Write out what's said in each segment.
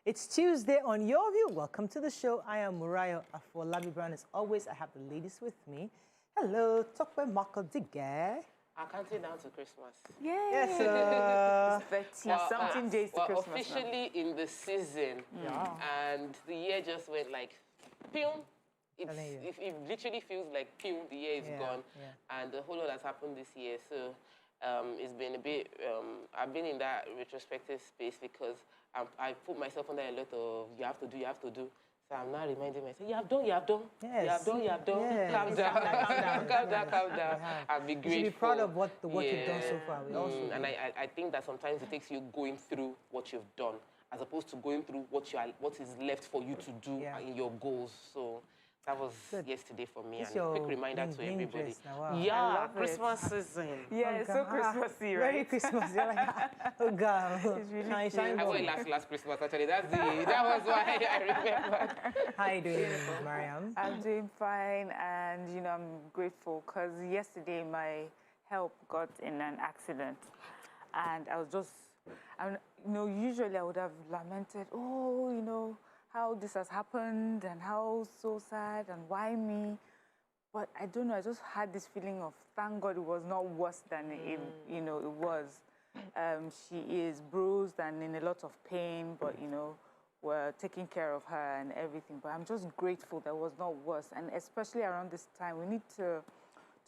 It's Tuesday on Your View. Welcome to the show. I am Murayo Afolabi. As always, I have the ladies with me. Hello, Tokwe Marco Dige. I counting down to Christmas. Yay. Yes, sir. Something days to Christmas officially now. In the season. Yeah. And the year just went like, pew. It literally feels like, pew, the year is gone. Yeah. And a whole lot has happened this year. So it's been a bit, I've been in that retrospective space because I put myself under a lot of, you have to do. So I'm now reminding myself, you have done. Yes. You have done. Yes. Calm down. I'll be grateful. You should be proud of what the work you've done so far. And I think that sometimes it takes you going through what you've done as opposed to going through what is left for you to do in your goals. So that was yesterday for me, and a quick reminder to everybody. Wow. Yeah, Christmas season. Yeah, it's so Christmassy, right? Very Christmas. You're like, oh God. It's really I went last Christmas, actually. That was why I remembered. How are you doing, Mariam? I'm doing fine, and, you know, I'm grateful because yesterday my help got in an accident, and I was just, you know, usually I would have lamented, oh, you know, how this has happened and how so sad and why me. But I don't know, I just had this feeling of thank God it was not worse than it was. She is bruised and in a lot of pain, but you know, we're taking care of her and everything. But I'm just grateful that it was not worse. And especially around this time, we need to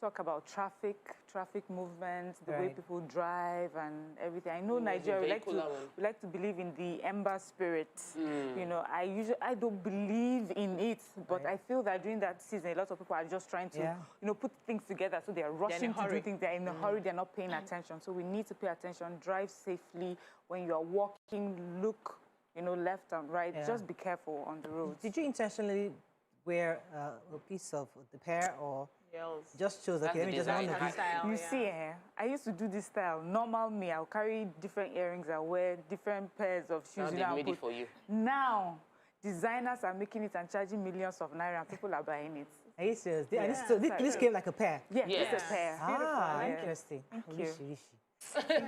talk about traffic movement, the way people drive and everything. I know Nigeria, we like to believe in the ember spirit. You know, I don't believe in it, but I feel that during that season, a lot of people are just trying to, you know, put things together. So they're rushing to do things. They're in a hurry. They're not paying attention. So we need to pay attention. Drive safely. When you're walking, look, you know, left and right. Just be careful on the road. Did you intentionally wear a piece of the pear or? Yes. Just chose, okay, let me just run the style. You see, I used to do this style. Normal me, I'll carry different earrings, I'll wear different pairs of shoes. Now they made it for you. Now, designers are making it and charging millions of naira, and people are buying it. Are you serious? This came like a pair? Yeah, it's a pair. Ah, interesting. Thank you.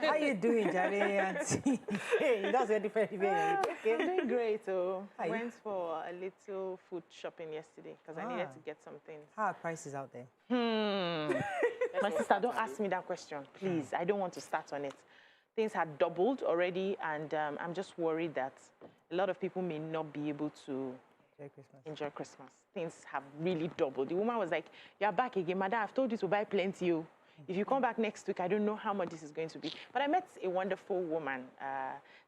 How you doing, Jare, auntie? Hey, that's very different. I'm doing great. So I went for a little food shopping yesterday because I needed to get some things. How are prices out there? My sister, don't ask me that question, please. I don't want to start on it. Things had doubled already, and I'm just worried that a lot of people may not be able to enjoy Christmas. Things have really doubled. The woman was like, "You're back again, madam. I've told you to buy plenty. If you come back next week, I don't know how much this is going to be." But I met a wonderful woman.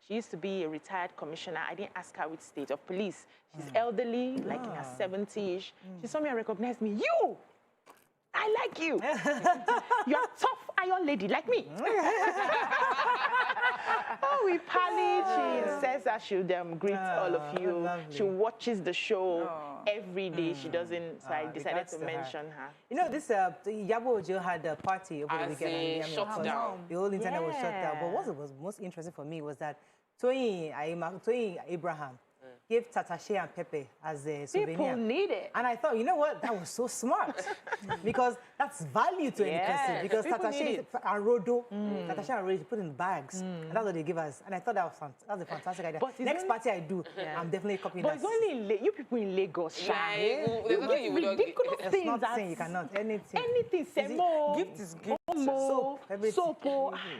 She used to be a retired commissioner. I didn't ask her which state of police. She's elderly, like in her 70s. She saw me and recognized me. You! I like you. You're a tough iron lady like me. Oh, we parleyed. She says I should greet all of you. Lovely. She watches the show every day. She doesn't, so I decided to mention her. You know, this Yabo Ojo had a party over the weekend. Shut down. The whole internet was shut down. But what was most interesting for me was that Toyin Abraham gave Tatashe and Pepe as a souvenir. People need it. And I thought, you know what? That was so smart. Because that's value to any person. Because Tatashe and Rodo, Tatashe and Rodo, put in bags. And that's what they give us. And I thought that was a fantastic idea. But next party I do, I'm definitely copying that. But it's only you people in Lagos, there's nothing you would ridiculous not things. Not saying you cannot. Anything. Anything. Semo. Gift is gift. Soap, everything.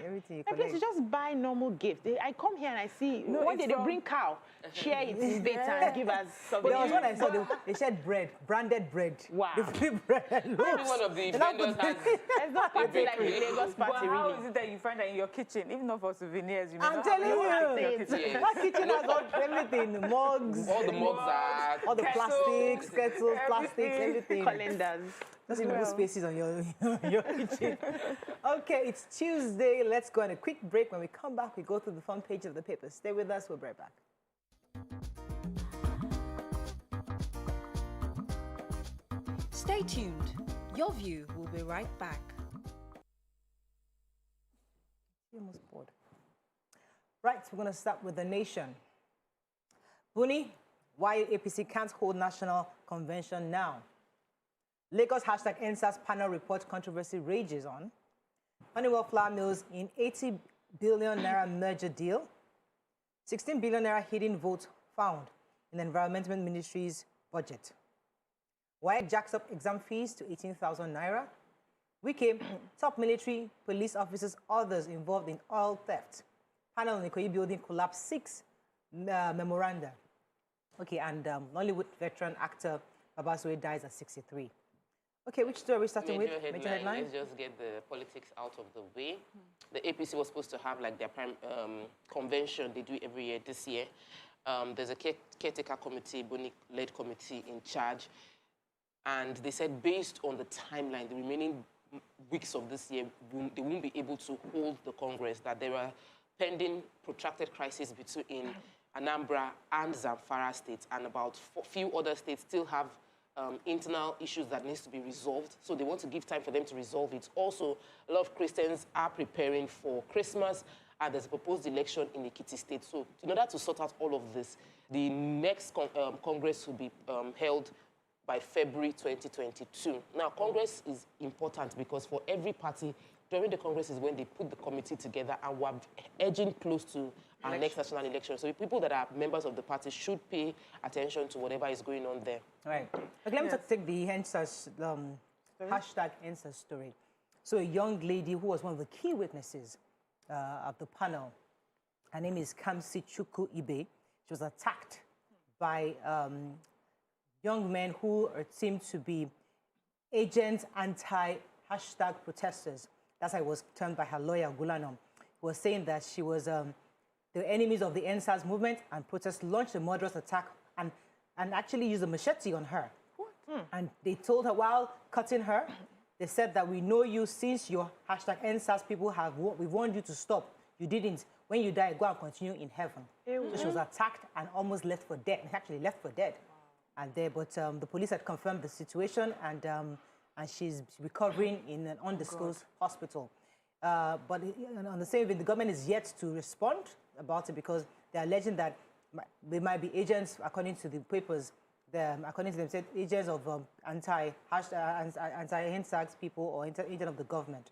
Everything you collect. Just buy normal gifts. I come here and I see, one day they bring cow, share it in beta and give us something. There was one I saw, they shared bread, branded bread. Wow. They free bread. Every one of the vendors has... It's not party like the Lagos party, How really. is it that you find that in your kitchen, even not for souvenirs, you may I'm not telling have you, your kitchen. Yes. my kitchen has got everything, the mugs. All the mugs are... All the plastics, kettles, plastics, everything. Calendars. Just remove spaces on your kitchen. Okay, it's Tuesday. Let's go on a quick break. When we come back, we go through the front page of the paper. Stay with us. We'll be right back. Stay tuned. Your View will be right back. You're almost bored. Right, we're going to start with the nation. Buni, why APC can't hold national convention now? Lagos hashtag NSAS panel report controversy rages on. Honeywell Flour Mills in 80 billion naira merger deal. 16 billion naira hidden votes found in the Environment Ministry's budget. WAEC jacks up exam fees to 18,000 naira. Wike, top military, police officers, others involved in oil theft. Panel in Ikoyi building collapsed 6 memoranda. Okay, and Nollywood veteran actor Babaswe dies at 63. Okay, which story are we starting with? Major headline. Let's just get the politics out of the way. The APC was supposed to have like their convention they do every year. This year, there's a caretaker committee, Boni-led committee in charge. And they said based on the timeline, the remaining weeks of this year, they won't be able to hold the Congress, that there are pending protracted crises between Anambra and Zamfara states, and about a few other states still have internal issues that needs to be resolved. So they want to give time for them to resolve it. Also, a lot of Christians are preparing for Christmas, and there's a proposed election in Ekiti State. So in order to sort out all of this, the next Congress will be held by February 2022. Now, Congress is important because for every party, during the Congress is when they put the committee together, and we're edging close to our next national election. So people that are members of the party should pay attention to whatever is going on there. Right. Okay, let me take the hashtag EndSARS story. So a young lady who was one of the key witnesses of the panel, her name is Kamsi Chukwu Ibe. She was attacked by young men who seemed to be agent anti-hashtag protesters. That's how it was termed by her lawyer, Gulanom, who was saying that she was the enemies of the EndSARS movement, and protests launched a murderous attack and actually used a machete on her. And they told her while cutting her, they said that we know you since your hashtag EndSARS people we warned you to stop. You didn't. When you die, go and continue in heaven. So she was attacked and almost left for dead, actually left for dead. But the police had confirmed the situation, and she's recovering in an undisclosed hospital. But on the same vein, the government is yet to respond about it because they're alleging that they might be agents, according to the papers, according to them, said agents of anti-EndSARS people or agent of the government.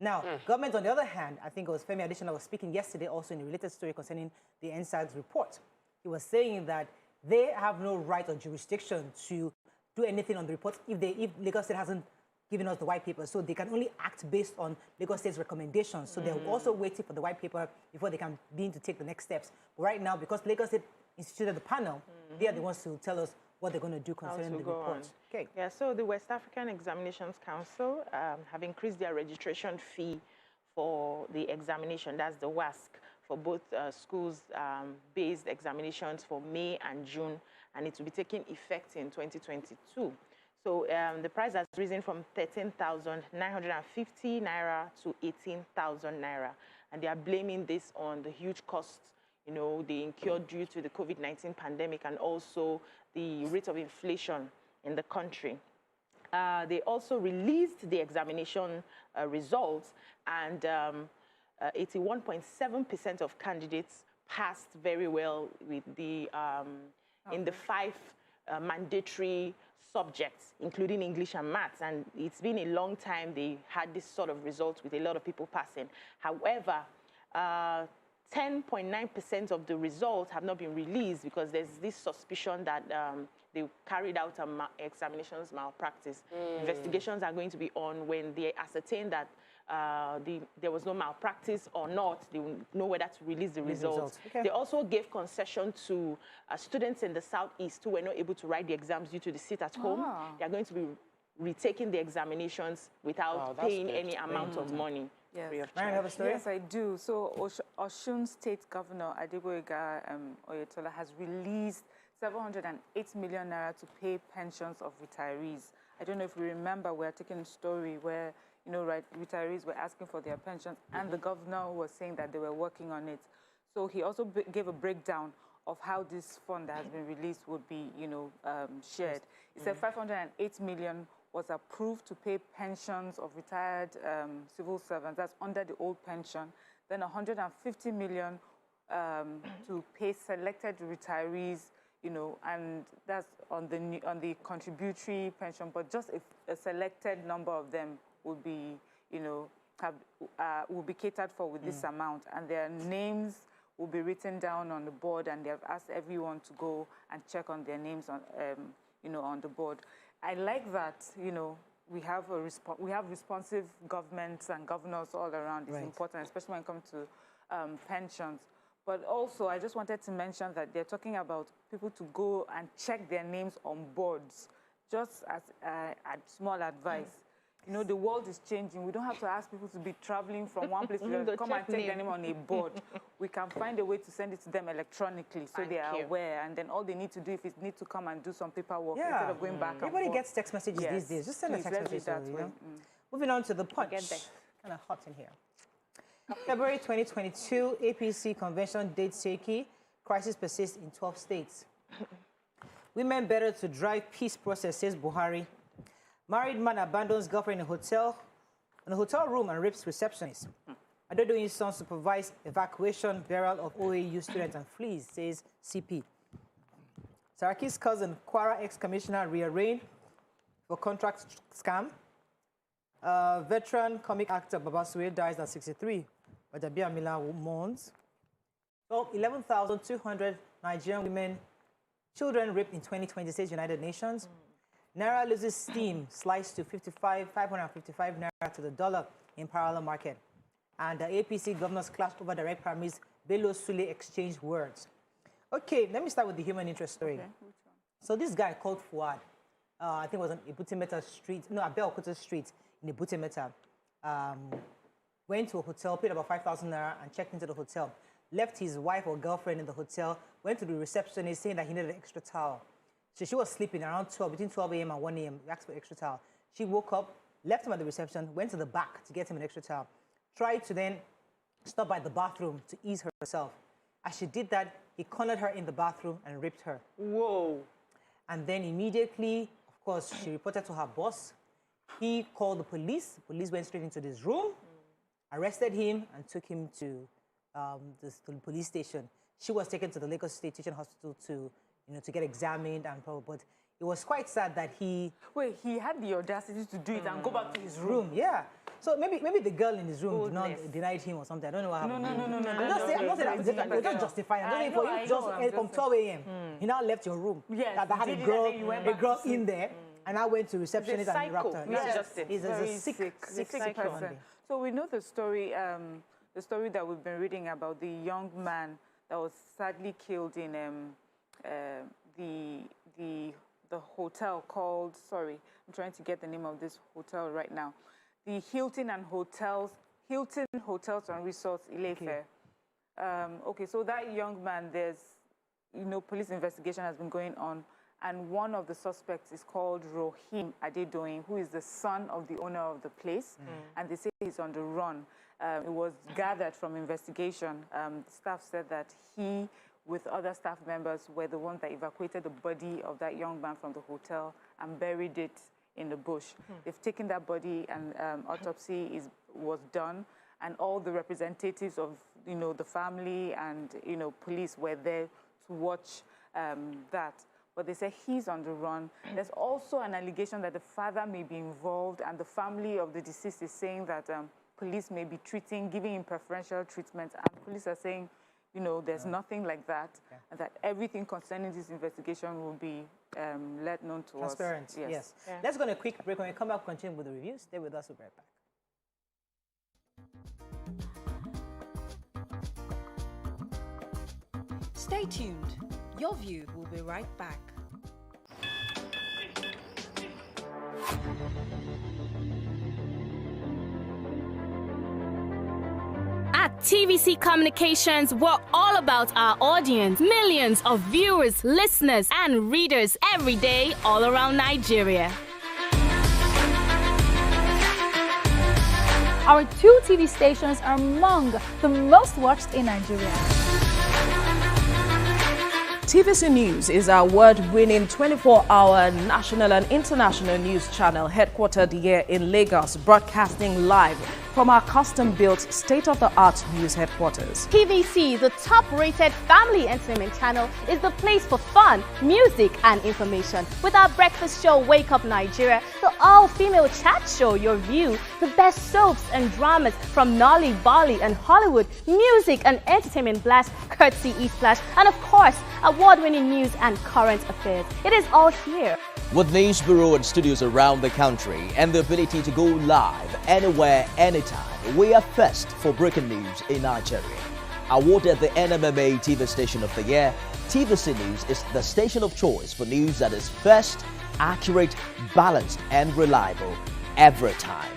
Now, government, on the other hand, I think it was Femi Adesina was speaking yesterday also in a related story concerning the EndSARS report. He was saying that they have no right or jurisdiction to do anything on the report if Lagos State hasn't given us the white paper. So they can only act based on Lagos State's recommendations. So they're also waiting for the white paper before they can begin to take the next steps. But right now, because Lagos State instituted the panel, they are the ones to tell us what they're going to do concerning the report. Okay. Yeah, so the West African Examinations Council have increased their registration fee for the examination. That's the WASC, for both schools-based examinations for May and June, and it will be taking effect in 2022. So the price has risen from 13,950 naira to 18,000 naira, and they are blaming this on the huge costs, they incurred due to the COVID-19 pandemic and also the rate of inflation in the country. They also released the examination results, and 81.7% of candidates passed very well with the in the 5 mandatory subjects, including English and maths. And it's been a long time they had this sort of result with a lot of people passing. However, 10.9% of the results have not been released because there's this suspicion that they carried out examinations malpractice. Investigations are going to be on when they ascertain that there was no malpractice or not. They will know whether to release the results. Okay. They also gave concession to students in the Southeast who were not able to write the exams due to the sit at home. They are going to be retaking the examinations without paying any amount of money. Yes. Mariam, have a story? Yes, I do. So Osun State Governor Adeboyega Oyetola has released 708 million naira to pay pensions of retirees. I don't know if you remember, we are taking a story where retirees were asking for their pensions, and the governor was saying that they were working on it. So he also gave a breakdown of how this fund that has been released would be, shared. He said 508 million was approved to pay pensions of retired civil servants. That's under the old pension. Then 150 million to pay selected retirees, and that's on the contributory pension. But just a selected number of them will be, will be catered for with this amount, and their names will be written down on the board, and they have asked everyone to go and check on their names on, on the board. I like that, we have responsive governments and governors all around. It's important, especially when it comes to pensions. But also, I just wanted to mention that they're talking about people to go and check their names on boards, just as a small advice. The world is changing. We don't have to ask people to be traveling from one place to the other. Come and take their name on a board. We can find a way to send it to them electronically so they are aware. And then all they need to do, if it needs to come and do some paperwork instead of going back and forth. Everybody gets text messages these days. Just send a text message. Moving on to the punch. Kind of hot in here. February 2022, APC convention dates shaky. Crisis persists in 12 states. Women better to drive peace process, says Buhari. Married man abandons girlfriend in a hotel room and rapes receptionist. Adedoyin's son supervised evacuation, burial of OAU students and flees, says CP. Saraki's cousin, Kwara ex-commissioner, rearraigned for contract scam. Veteran comic actor Babasue dies at 63. Wajabia Mila mourns. 11,200 Nigerian children raped in 2020, says United Nations. Naira loses steam, sliced to 555 Naira to the dollar in parallel market. And the APC governors clashed over direct primaries. Bello Sule exchanged words. Okay, let me start with the human interest story. Okay. So this guy called Fuad, I think it was on Ibutimeta Street, no, Abeokuta Street in Ibutimeta, went to a hotel, paid about 5,000 Naira and checked into the hotel. Left his wife or girlfriend in the hotel, went to the receptionist saying that he needed an extra towel. So she was sleeping around 12, between 12 a.m. and 1 a.m. He asked for extra towel. She woke up, left him at the reception, went to the back to get him an extra towel. Tried to then stop by the bathroom to ease herself. As she did that, he cornered her in the bathroom and raped her. Whoa. And then immediately, of course, she reported to her boss. He called the police. The police went straight into this room, arrested him, and took him to the police station. She was taken to the Lagos State Teaching Hospital to get examined and probably, but it was quite sad that he... Wait, he had the audacity to do it and go back to his room. Yeah. So maybe the girl in his room denied him or something. I don't know what happened. No. I'm not saying that. Don't justify it. I'm not saying for you, from 12 a.m., he now left your room. Yes. That had a girl in there, and I went to receptionist and rapped her. He's a sick person. So we know the story that we've been reading about the young man that was sadly killed in the hotel called, sorry, I'm trying to get the name of this hotel right now. The Hilton Hotels and Resorts, Ile-Ife. Okay, so that young man, there's, police investigation has been going on, and one of the suspects is called Rohim Adedoyin, who is the son of the owner of the place, and they say he's on the run. It was gathered from investigation. Staff said that he, with other staff members, were the ones that evacuated the body of that young man from the hotel and buried it in the bush. They've taken that body and autopsy was done, and all the representatives of the family and police were there to watch that. But they say he's on the run. There's also an allegation that the father may be involved, and the family of the deceased is saying that police may be giving him preferential treatment, and police are saying, there's nothing like that, and that everything concerning this investigation will be let known to us. Transparent, yes. Yeah. Let's go on a quick break. When we come back, continue with the review. Stay with us, we'll be right back. Stay tuned. Your View will be right back. At TVC Communications, we're all about our audience. Millions of viewers, listeners, and readers every day all around Nigeria. Our 2 TV stations are among the most watched in Nigeria. TVC News is our award-winning 24-hour national and international news channel headquartered here in Lagos, broadcasting live from our custom-built, state-of-the-art news headquarters. TVC, the top-rated family entertainment channel, is the place for fun, music, and information. With our breakfast show, Wake Up Nigeria, the all-female chat show, Your View, the best soaps and dramas from Nolly, Bali, and Hollywood, music and entertainment blast, courtesy E-Splash, and of course, award-winning news and current affairs. It is all here. With news bureau and studios around the country and the ability to go live anywhere, anytime, we are first for breaking news in Nigeria. Awarded the NMMA TV Station of the Year, TVC News is the station of choice for news that is first, accurate, balanced, and reliable every time.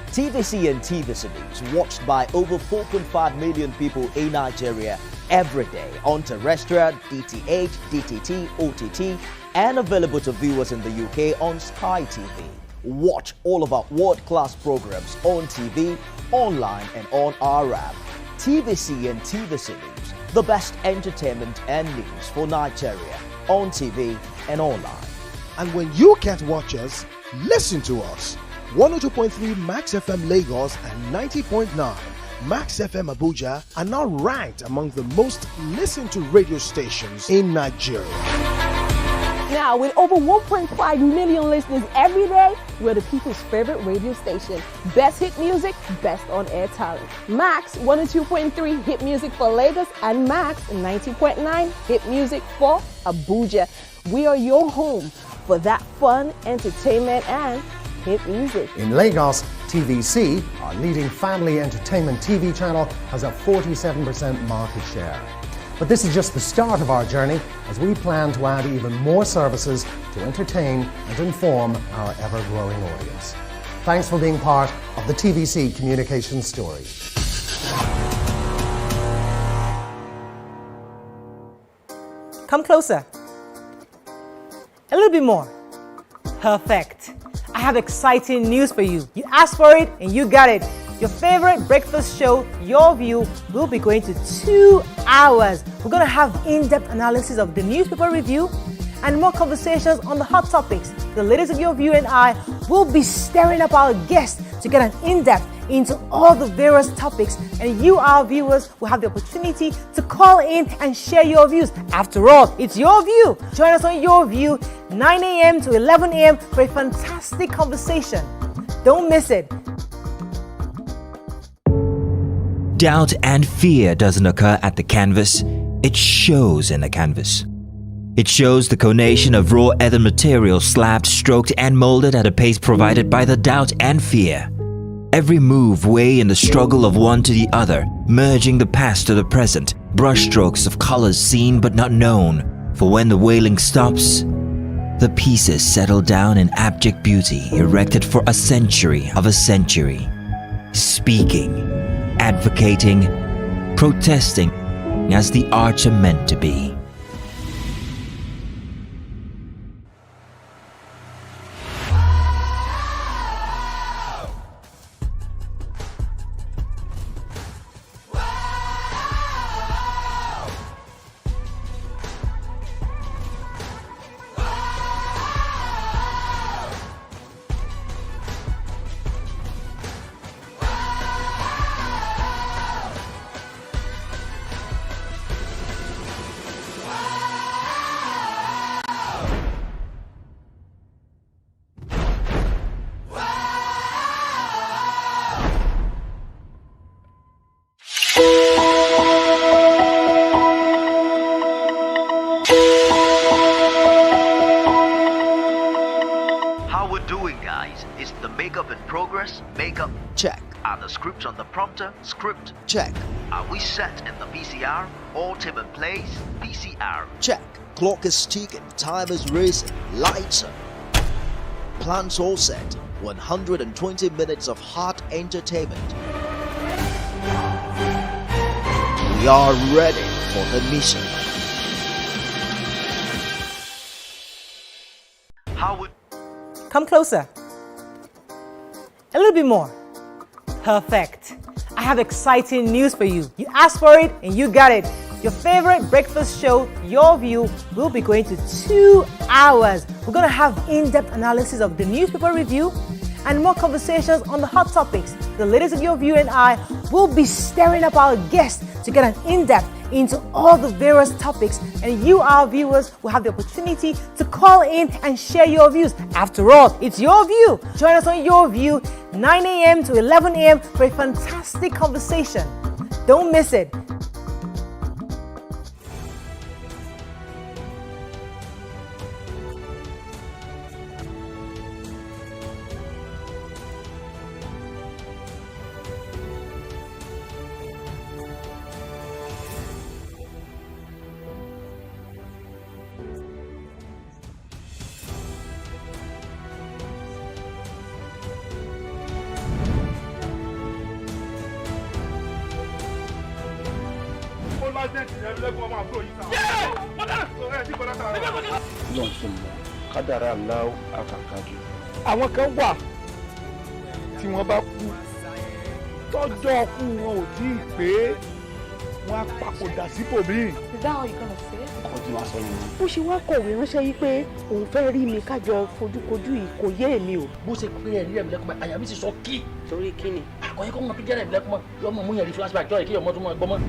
TVC and TVC News watched by over 4.5 million people in Nigeria every day on terrestrial, DTH, DTT, OTT, and available to viewers in the UK on Sky TV. Watch all of our world-class programs on TV, online, and on our app. TVC and TVC News, the best entertainment and news for Nigeria on TV and online. And when you can't watch us, listen to us. 102.3 Max FM Lagos and 90.9 Max FM Abuja are now ranked among the most listened to radio stations in Nigeria. Now, with over 1.5 million listeners every day, we're the people's favorite radio station. Best hit music, best on-air talent. Max 102.3 hit music for Lagos and Max 90.9 hit music for Abuja. We are your home for that fun, entertainment, and hit music. In Lagos, TVC, our leading family entertainment TV channel, has a 47% market share. But this is just the start of our journey, as we plan to add even more services to entertain and inform our ever-growing audience. Thanks for being part of the TVC communication story. Come closer. A little bit more. Perfect. I have exciting news for you. You asked for it and you got it. Your favorite breakfast show, Your View, will be going to 2 hours. We're going to have in-depth analysis of the newspaper review and more conversations on the hot topics. The ladies of Your View and I will be stirring up our guests to get an in-depth into all the various topics, and you, our viewers, will have the opportunity to call in and share your views. After all, it's your view. Join us on Your View, 9 a.m. to 11 a.m. for a fantastic conversation. Don't miss it. Doubt and fear doesn't occur at the canvas, it shows in the canvas. It shows the conation of raw earthen material slabbed, stroked, and molded at a pace provided by the doubt and fear. Every move weigh in the struggle of one to the other, merging the past to the present, brushstrokes of colors seen but not known. For when the wailing stops, the pieces settle down in abject beauty, erected for a century of a century. Speaking, advocating, protesting as the arts are meant to be. Makeup check. Are the scripts on the prompter? Script check. Are we set in the VCR? All team in place? VCR check. Clock is ticking, time is racing, lights are. Plans all set. 120 minutes of hot entertainment. We are ready for the mission. Come closer. A little bit more. Perfect. I have exciting news for you. You asked for it and you got it. Your favorite breakfast show, Your View, will be going to 2 hours. We're going to have in-depth analysis of the newspaper review and more conversations on the hot topics. The ladies of your view and I will be stirring up our guests to get an in-depth into all the various topics, and you, our viewers, will have the opportunity to call in and share your views. After all, it's your view. Join us on Your View, 9 a.m. to 11 a.m. for a fantastic conversation. Don't miss it. Àwọn kan wà tí wọ́n bá kú tọ́jọ́ kú wọn ò tí ì pé wọ́n á papòdà síbòmíì. Is that how you gonna say it? Ọkọ tí wàá sọ nínú. Bó ṣe wá kọ̀wé ránṣẹ́ yìí pé òun fẹ́ rí mi kájọ fojúkojú yìí kò yé èmi o. Bó ṣe pé ẹ̀rí ẹ̀mí lẹ́kùnmọ́ àyà mi ti sọ kí. Torí kí ni? Àkọ́yẹ́ kọ́ mọ pé jẹ́rẹ̀ ẹ̀mí lẹ́kùnmọ́ yọmọ mú yẹn rí flashback jọ́ ẹ̀ kí ọmọ tó mọ ẹgbọ́n mọ́.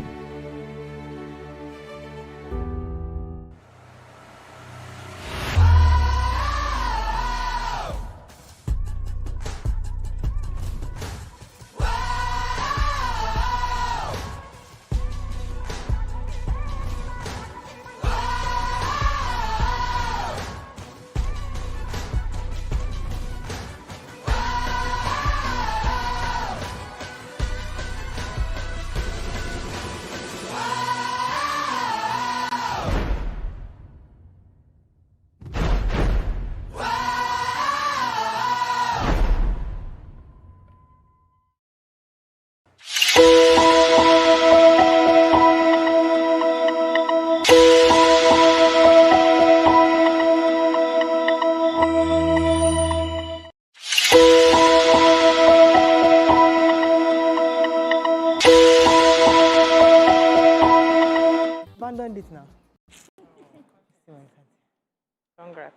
Congrats.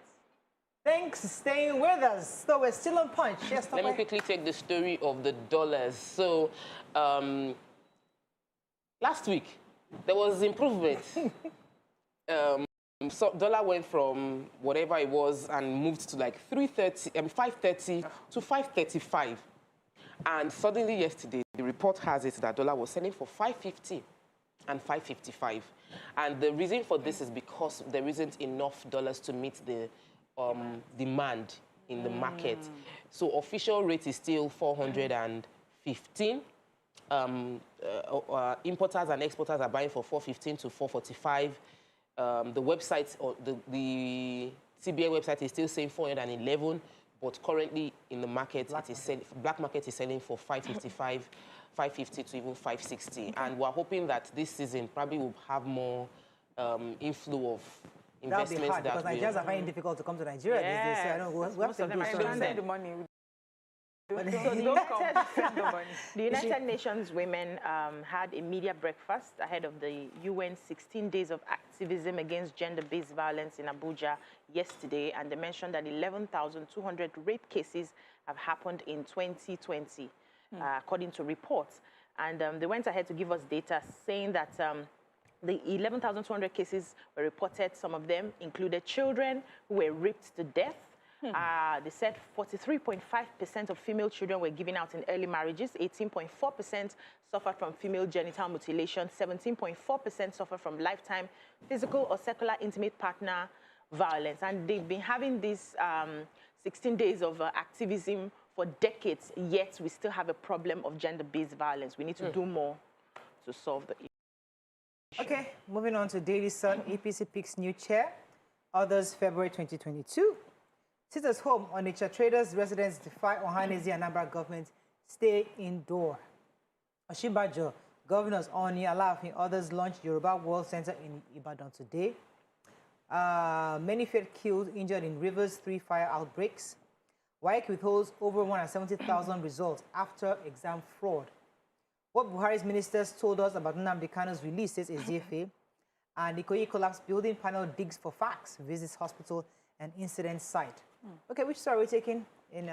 Thanks for staying with us. So we're still on Punch. Yes, Let me quickly take the story of the dollars. So last week, there was improvement. So dollar went from whatever it was and moved to like 530 to 535. And suddenly yesterday, the report has it that dollar was selling for 550 and 555. And the reason for this is because there isn't enough dollars to meet the demand in the market. So official rate is still 415. Importers and exporters are buying for 415 to 445. The website, or the CBA website is still saying 411, but currently in the market, black market is selling for 555, 550 to even 560. Okay. And we're hoping that this season probably will have more inflow of investments. That'll be hard because Nigerians are finding it difficult to come to Nigeria these days. So I don't know. We have to do send the money. The United Nations Women had a media breakfast ahead of the UN 16 days of activism against gender-based violence in Abuja yesterday, and they mentioned that 11,200 rape cases have happened in 2020, according to reports. And they went ahead to give us data saying that the 11,200 cases were reported. Some of them included children who were raped to death. They said 43.5% of female children were given out in early marriages, 18.4% suffered from female genital mutilation, 17.4% suffered from lifetime physical or secular intimate partner violence. And they've been having this 16 days of activism for decades, yet we still have a problem of gender-based violence. We need to do more to solve the issue. Okay, moving on to Daily Sun. APC picks new chair. Others, February 2022. Sitters home on Onitsha traders, residents defy Ohaneze and Anambra government, stay indoor. Osinbajo, governors Oni, Alaafin, others launch Yoruba World Center in Ibadan today. Many failed killed, injured in Rivers 3 fire outbreaks. WAEC withholds over 170,000 results after exam fraud. What Buhari's ministers told us about Nnamdi Kanu's release, says Eziefe. And Ikoyi collapse building panel digs for facts, visits hospital and incident site. Okay, which story are we taking in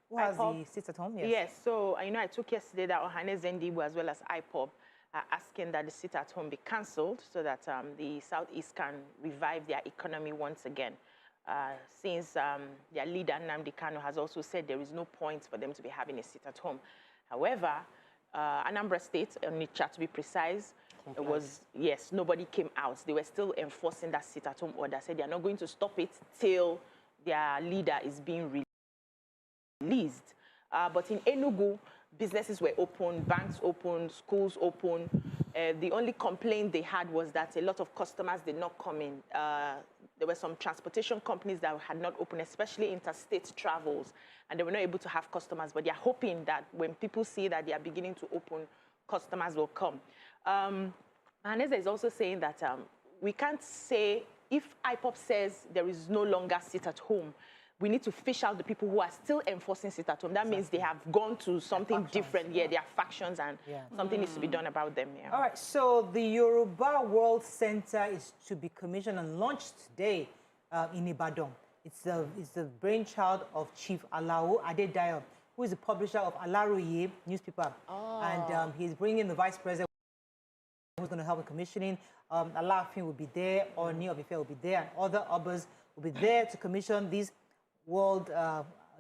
Who has the sit-at-home? Yes. Yes, so, I took yesterday that Ohane Zendibu as well as IPOB are asking that the sit-at-home be cancelled so that the Southeast can revive their economy once again. Since their leader, Nnamdi Kanu, has also said there is no point for them to be having a sit-at-home. However, Anambra State, Onitsha to be precise, it was, yes, nobody came out. They were still enforcing that sit-at-home order, said they are not going to stop it till their leader is being released. But in Enugu, businesses were open, banks open, schools open. The only complaint they had was that a lot of customers did not come in. There were some transportation companies that had not opened, especially interstate travels, and they were not able to have customers. But they're hoping that when people see that they are beginning to open, customers will come. Haneza is also saying that we can't say, if IPOP says there is no longer sit-at-home, we need to fish out the people who are still enforcing sit-at-home. That means they have gone to something different. Yeah, they are factions, and something needs to be done about them. Yeah. All right, so the Yoruba World Center is to be commissioned and launched today in Ibadan. It's the brainchild of Chief Alao Adedayo, who is the publisher of Alaroye newspaper. And he's bringing the vice president who's going to help with commissioning. Alafin will be there, Oni of Ife will be there, and other others will be there to commission these World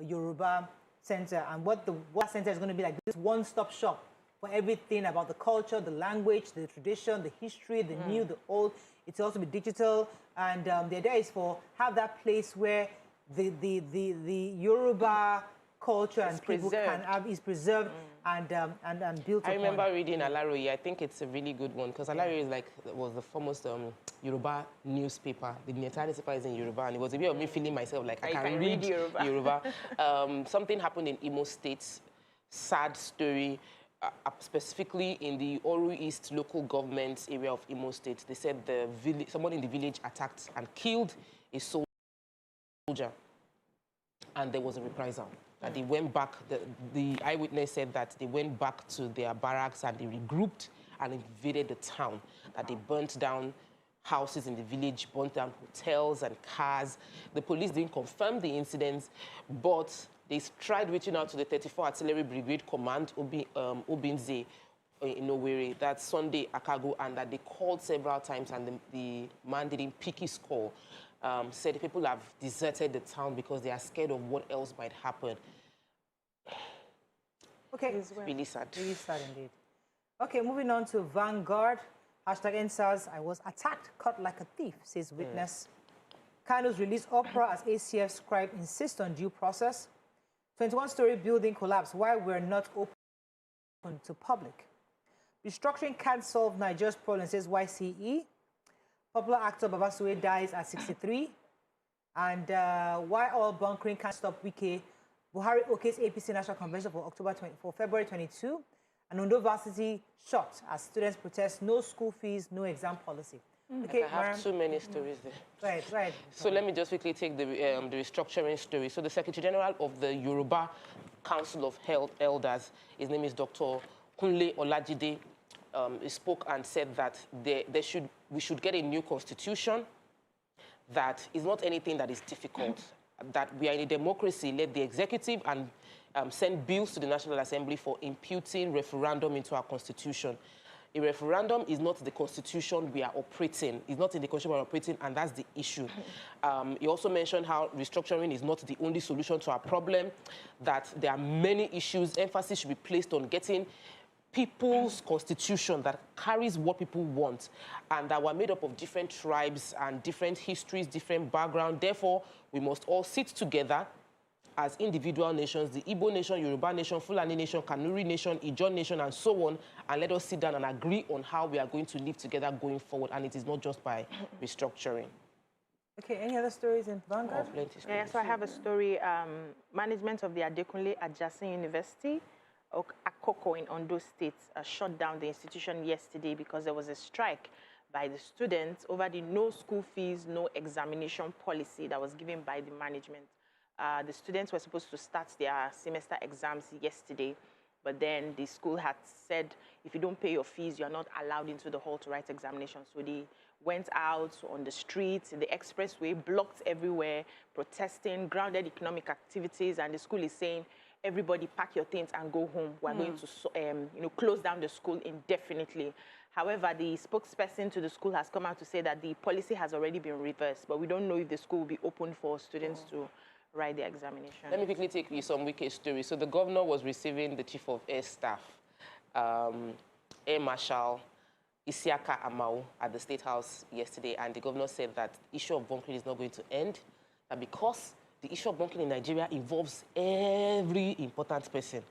Yoruba Center. And what the World Center is going to be like, this one-stop shop for everything about the culture, the language, the tradition, the history, the new, the old. It's also be digital, and the idea is have that place where the Yoruba culture and people can have is preserved and built upon. I remember reading Alaroye. I think it's a really good one because Alaroye was the foremost Yoruba newspaper. The entire newspaper is in Yoruba, and it was a way of me feeling myself like I can read Yoruba. Something happened in Imo State, sad story, specifically in the Oru East local government area of Imo State. They said someone in the village attacked and killed a soldier, and there was a reprisal. That they went back, the eyewitness said that they went back to their barracks and they regrouped and invaded the town. That they burnt down houses in the village, burnt down hotels and cars. The police didn't confirm the incidents, but they tried reaching out to the 34 Artillery Brigade Command, Obinze, in Owerri, that Sunday Akago, and that they called several times and the man didn't pick his call. Said people have deserted the town because they are scared of what else might happen. Okay. It's really sad. Really sad indeed. Okay, moving on to Vanguard. #NSAS, I was attacked, caught like a thief, says witness. Kanu's release opera as ACF scribe insists on due process. 21-story building collapse. Why we're not open to public. Restructuring can't solve Nigeria's problem, says YCE. Popular actor Babasue dies at 63. And why all bunkering can't stop Wike. Buhari okay's APC National Convention for February 22. And Ondo Varsity shot as students protest no school fees, no exam policy. Okay, I have too many stories there. Right. So let me just quickly take the restructuring story. So the Secretary General of the Yoruba Council of Health Elders, his name is Dr. Kunle Olajide, spoke and said that we should get a new constitution that is not anything that is difficult, that we are in a democracy, let the executive and send bills to the National Assembly for imputing referendum into our constitution. A referendum is not the constitution we are operating. It's not in the constitution we are operating, and that's the issue. He also mentioned how restructuring is not the only solution to our problem, that there are many issues. Emphasis should be placed on getting people's constitution that carries what people want, and that we're made up of different tribes and different histories, different background. Therefore, we must all sit together as individual nations, the Igbo nation, Yoruba nation, Fulani nation, Kanuri nation, Ijaw nation, and so on, and let us sit down and agree on how we are going to live together going forward, and it is not just by restructuring. Okay, any other stories in Vanguard? Yeah, so I have a story. Management of the Adekunle Adjacent University, Akoko in Ondo State, shut down the institution yesterday because there was a strike by the students over the no school fees, no examination policy that was given by the management. The students were supposed to start their semester exams yesterday, but then the school had said, if you don't pay your fees, you're not allowed into the hall to write examinations. So they went out on the streets, the expressway, blocked everywhere, protesting, grounded economic activities, and the school is saying everybody pack your things and go home. We're going to, close down the school indefinitely. However, the spokesperson to the school has come out to say that the policy has already been reversed, but we don't know if the school will be open for students to write the examination. Let me quickly take you some wicked stories. So the governor was receiving the chief of air staff, Air Marshal Isiaka Amao, at the State House yesterday, and the governor said that the issue of bunkering is not going to end, that because the issue of bunkering in Nigeria involves every important person.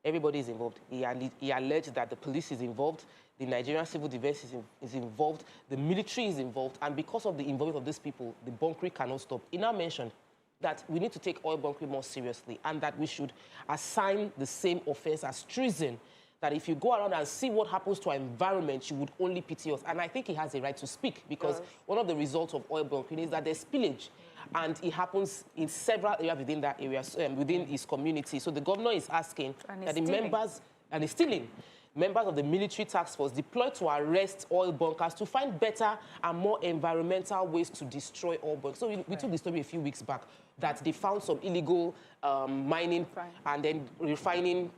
Everybody is involved. He alleged that the police is involved, the Nigerian civil defense is involved, the military is involved, and because of the involvement of these people, the bunkering cannot stop. He now mentioned that we need to take oil bunkering more seriously and that we should assign the same offense as treason, that if you go around and see what happens to our environment, you would only pity us. And I think he has a right to speak, because one of the results of oil bunkering is that there's spillage. And it happens in several areas within that area, within his community. So the governor is asking that the members, and he's stealing, members of the military task force deployed to arrest oil bunkers to find better and more environmental ways to destroy oil bunkers. So we took the story a few weeks back that they found some illegal mining and then refining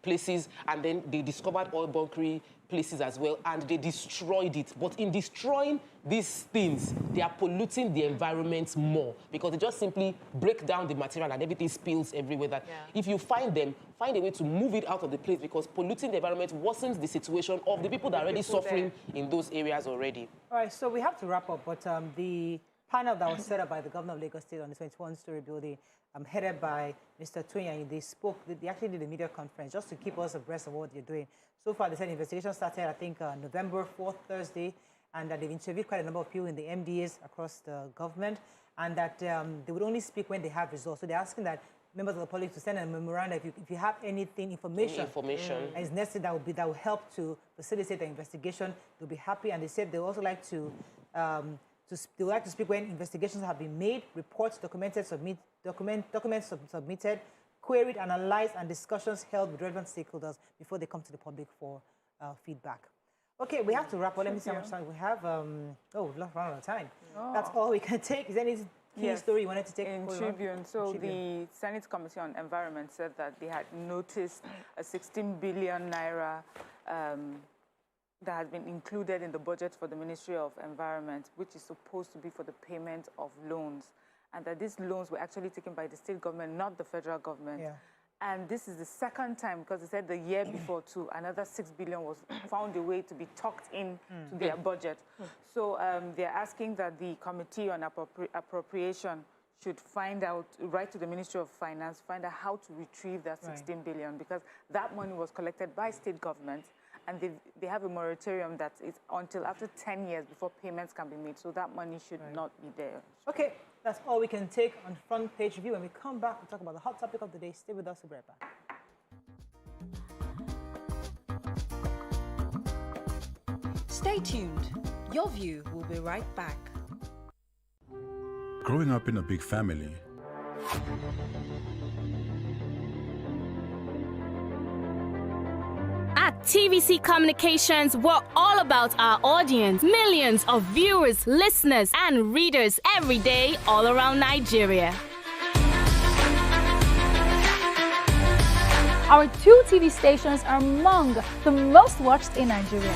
places, and then they discovered oil bunkering places as well, and they destroyed it. But in destroying these things, they are polluting the environment more, because they just simply break down the material and everything spills everywhere. That if you find them, find a way to move it out of the place, because polluting the environment worsens the situation of the people that are already suffering in those areas already. All right, so we have to wrap up, but the panel that was set up by the governor of Lagos State on the 21-story building, headed by Mr. Toyin, they actually did a media conference just to keep us abreast of what they're doing. So far, they said investigation started, I think, November 4th, Thursday, and that they've interviewed quite a number of people in the MDAs across the government, and that they would only speak when they have results. So they're asking that members of the public to send a memorandum if you have information is necessary that will help to facilitate the investigation. They'll be happy, and they said they also like to they would like to speak when investigations have been made, reports documented, documents submitted, queried, analyzed, and discussions held with relevant stakeholders before they come to the public for feedback. Okay, we have to wrap up. Let me see how much time we have. We've run out of time. That's all we can take. Is there any key story you wanted to take? In Tribune, the Senate Committee on Environment said that they had noticed a 16 billion naira that has been included in the budget for the Ministry of Environment, which is supposed to be for the payment of loans, and that these loans were actually taken by the state government, not the federal government. And this is the second time, because they said the year before too, another 6 billion was found a way to be tucked in to their budget. So they're asking that the Committee on Appropriation should write to the Ministry of Finance, find out how to retrieve that 16 billion, because that money was collected by state governments, and they have a moratorium that is until after 10 years before payments can be made. So that money should not be there. Okay, that's all we can take on Front Page Review. When we come back, we'll talk about the hot topic of the day. Stay with us. We'll be right back. Stay tuned. Your View will be right back. Growing up in a big family, At TVC Communications, we're all about our audience. Millions of viewers, listeners, and readers every day all around Nigeria. Our 2 TV stations are among the most watched in Nigeria.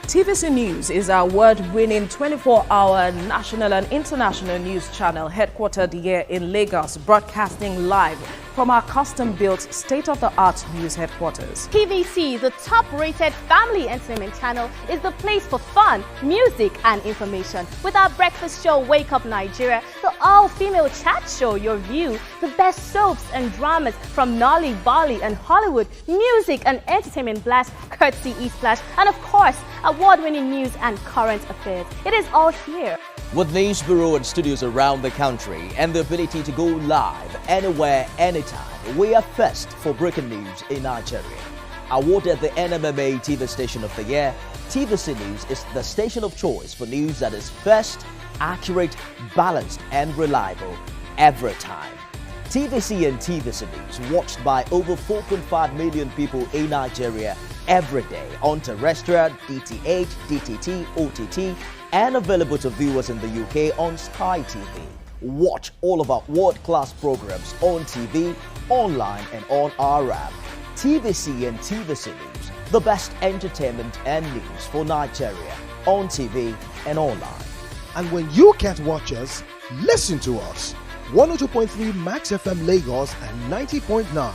TVC News is our award-winning 24-hour national and international news channel headquartered here in Lagos, broadcasting live from our custom-built state-of-the-art news headquarters. TVC, the top-rated family entertainment channel, is the place for fun, music, and information. With our breakfast show, Wake Up Nigeria, the all-female chat show, Your View, the best soaps and dramas from Nolly, Bolly, and Hollywood, music and entertainment blast, courtesy E-Splash, and of course, award-winning news and current affairs. It is all here. With news bureau and studios around the country and the ability to go live anywhere, anytime, we are first for breaking news in Nigeria. Awarded the NMMA TV Station of the Year, TVC News is the station of choice for news that is first, accurate, balanced, and reliable every time. TVC and TVC News watched by over 4.5 million people in Nigeria every day on terrestrial, DTH, DTT, OTT, and available to viewers in the UK on Sky TV. Watch all of our world-class programs on TV, online and on our app. TVC and TVC News, the best entertainment and news for Nigeria, on TV and online. And when you can't watch us, listen to us. 102.3 Max FM Lagos and 90.9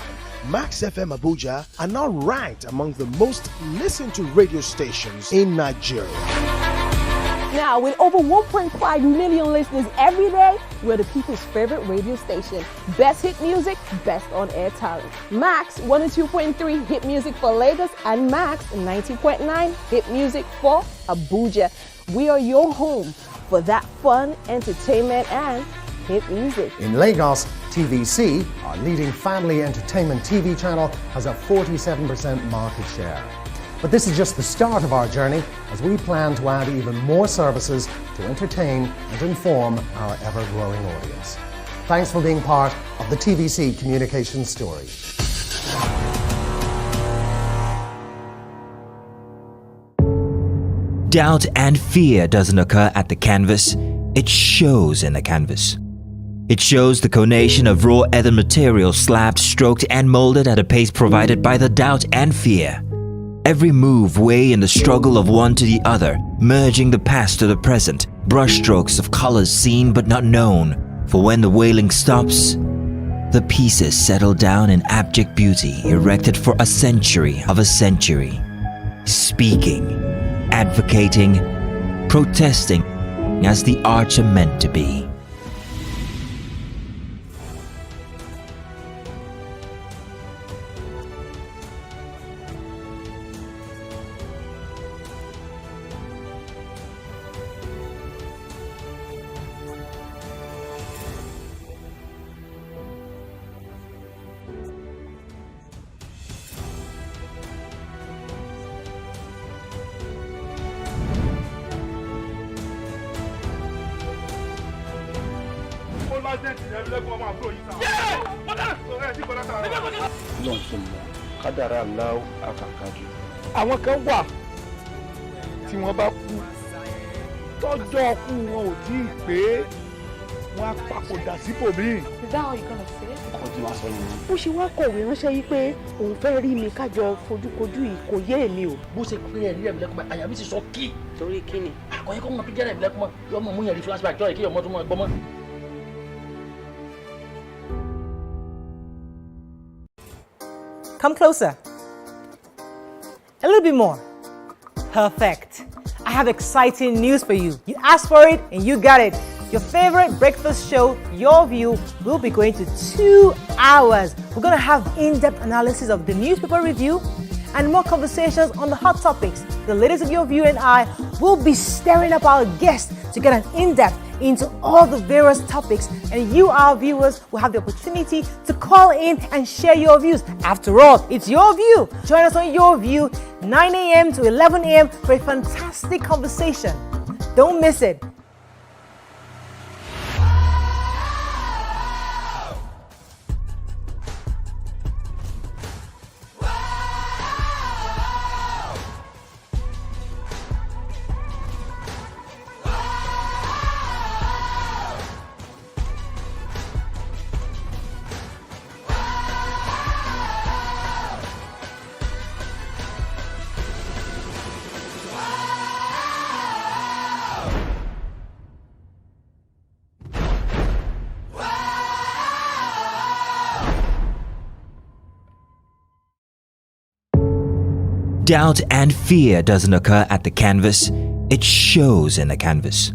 Max FM Abuja are now ranked among the most listened to radio stations in Nigeria. Now, with over 1.5 million listeners every day, we're the people's favorite radio station. Best hit music, best on-air talent. Max 102.3 hit music for Lagos and Max 90.9 hit music for Abuja. We are your home for that fun, entertainment, and hit music. In Lagos, TVC, our leading family entertainment TV channel, has a 47% market share. But this is just the start of our journey, as we plan to add even more services to entertain and inform our ever-growing audience. Thanks for being part of the TVC communication story. Doubt and fear doesn't occur at the canvas, it shows in the canvas. It shows the conation of raw earthen material slabbed, stroked and molded at a pace provided by the doubt and fear. Every move weigh in the struggle of one to the other, merging the past to the present, brushstrokes of colors seen but not known. For when the wailing stops, the pieces settle down in abject beauty erected for a century of a century. Speaking, advocating, protesting as the arts are meant to be. Àwọn kan wà tí wọ́n bá kú tọ́jọ́ ọkú wọn ò tí ì pé wọ́n á papòdà síbòmíì. Is that how you're gonna say it? Ọkọ̀ tí wọ́n sọ nìyẹn. Bó ṣe wá kọ̀wé ránṣẹ́ yìí pé òun fẹ́ rí mi kájọ fojúkojú yìí kò yé èmi o. Bó ṣe pé ẹ̀rí ẹ̀mí lẹ́kùnmọ́ àyà mi ti sọ kí. Torí kí ni? Àkọ́yẹ́ kọ́ mọ̀ pé jẹ́rẹ̀ ẹ̀mí lẹ́kùnmọ́ yọ ọmọ mú yẹn rí flashback jọ́ yẹ kí ọmọ tó mọ̀ ẹgbọ́n mọ́. Come closer. A little bit more. Perfect. I have exciting news for you. You asked for it and you got it. Your favorite breakfast show, Your View, will be going to 2 hours. We're going to have in-depth analysis of the newspaper review and more conversations on the hot topics. The ladies of Your View and I will be stirring up our guests to get an in-depth into all the various topics, and you, our viewers, will have the opportunity to call in and share your views. After all, it's your view. Join us on Your View, 9 a.m. to 11 a.m. for a fantastic conversation. Don't miss it. Doubt and fear doesn't occur at the canvas, it shows in the canvas.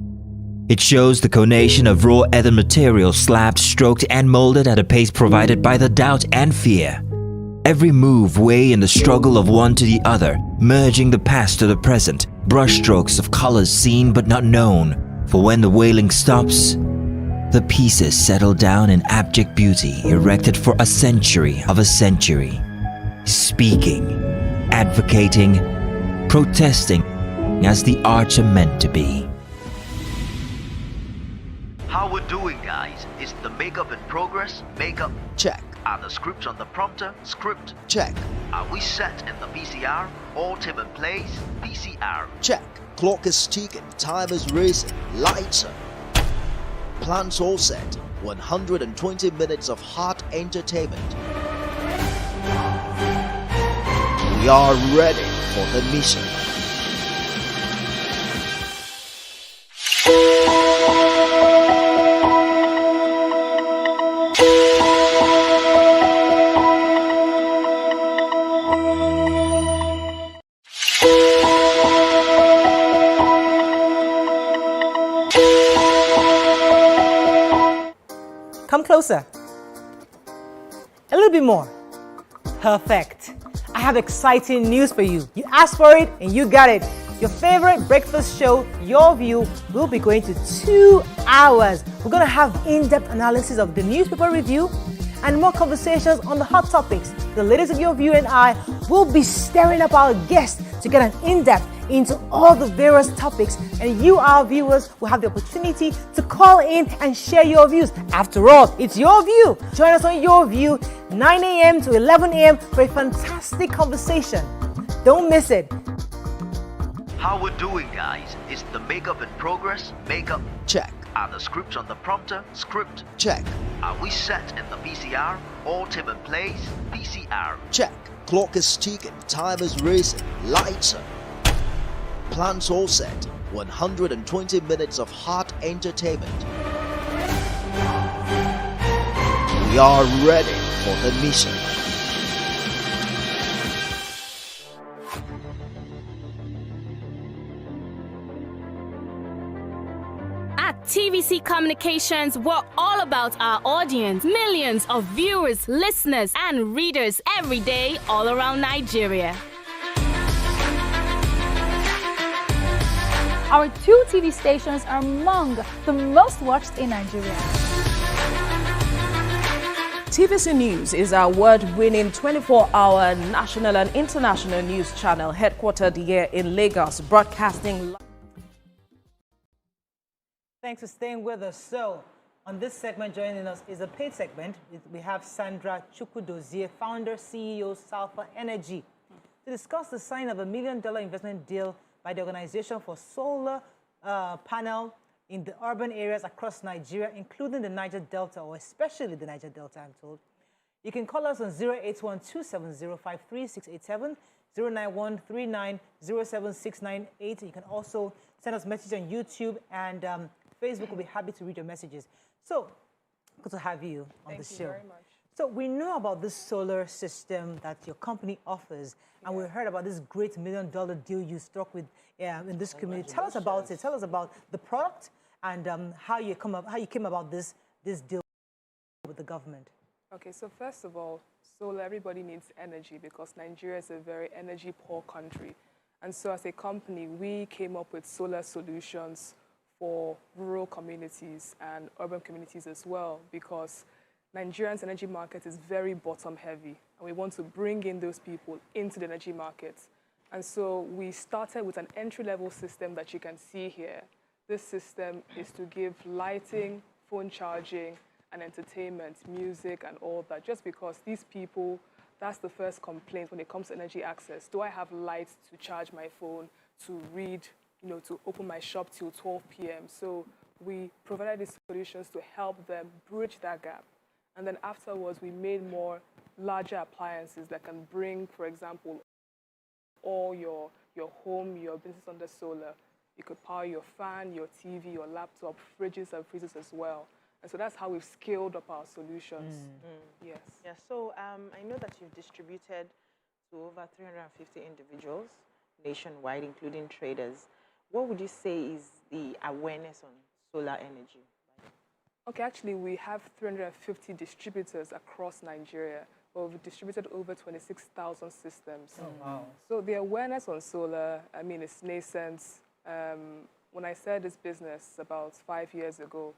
It shows the conation of raw earthen material slabbed, stroked and molded at a pace provided by the doubt and fear. Every move weigh in the struggle of one to the other, merging the past to the present, brushstrokes of colors seen but not known. For when the wailing stops, the pieces settle down in abject beauty erected for a century of a century. Speaking, advocating, protesting as the arts are meant to be. How we're doing, guys? Is the makeup in progress? Makeup check. Are the scripts on the prompter? Script check. Are we set in the VCR? All team in place? VCR check. Clock is ticking, time is racing, lights are. Plans all set. 120 minutes of hot entertainment. We are ready for the mission. Come closer. A little bit more. Perfect. I have exciting news for you. You asked for it and you got it. Your favorite breakfast show, Your View, will be going to 2 hours. We're going to have in-depth analysis of the newspaper review and more conversations on the hot topics. The ladies of Your View and I will be stirring up our guests to get an in-depth into all the various topics, and you, our viewers, will have the opportunity to call in and share your views. After all, it's your view. Join us on Your View, 9 a.m. to 11 a.m. for a fantastic conversation. Don't miss it. How we're doing, guys? Is the makeup in progress? Makeup check. Are the scripts on the prompter? Script check. Are we set in the PCR? All team in place? PCR check. Clock is ticking, time is racing, lights are. Plans all set. 120 minutes of hot entertainment. We are ready for the mission. At TVC Communications, we're all about our audience. Millions of viewers, listeners, and readers every day all around Nigeria. Our 2 TV stations are among the most watched in Nigeria. TVC News is our award-winning 24-hour national and international news channel headquartered here in Lagos, broadcasting. Thanks for staying with us. So, on this segment, joining us is a paid segment. We have Sandra Chukwudozie, founder, CEO, Salfa Energy, to discuss the signing of a $1 million investment deal by the Organization for Solar Panel in the urban areas across Nigeria, including the Niger Delta, or especially the Niger Delta, I'm told. You can call us on 08127053687, 09139076988. You can also send us messages on YouTube, and Facebook will be happy to read your messages. So, good to have you on the show. Thank you very much. So we know about this solar system that your company offers, and we heard about this great $1 million deal you struck with in this community. Tell us about it. Tell us about the product and how you came about this deal with the government. Okay, so first of all, solar, everybody needs energy because Nigeria is a very energy poor country. And so as a company, we came up with solar solutions for rural communities and urban communities as well, because Nigeria's energy market is very bottom heavy, and we want to bring in those people into the energy market. And so we started with an entry-level system that you can see here. This system is to give lighting, phone charging, and entertainment, music, and all that, just because these people, that's the first complaint when it comes to energy access. Do I have lights to charge my phone, to read, to open my shop till 12 p.m.? So we provided these solutions to help them bridge that gap. And then afterwards, we made more larger appliances that can bring, for example, all your home, your business under solar. You could power your fan, your TV, your laptop, fridges and freezers as well. And so that's how we've scaled up our solutions. Yes. Yeah, so I know that you've distributed to over 350 individuals nationwide, including traders. What would you say is the awareness on solar energy? Okay, actually, we have 350 distributors across Nigeria, but we've distributed over 26,000 systems. Oh, wow. So the awareness on solar, I mean, it's nascent. When I started this business about 5 years ago,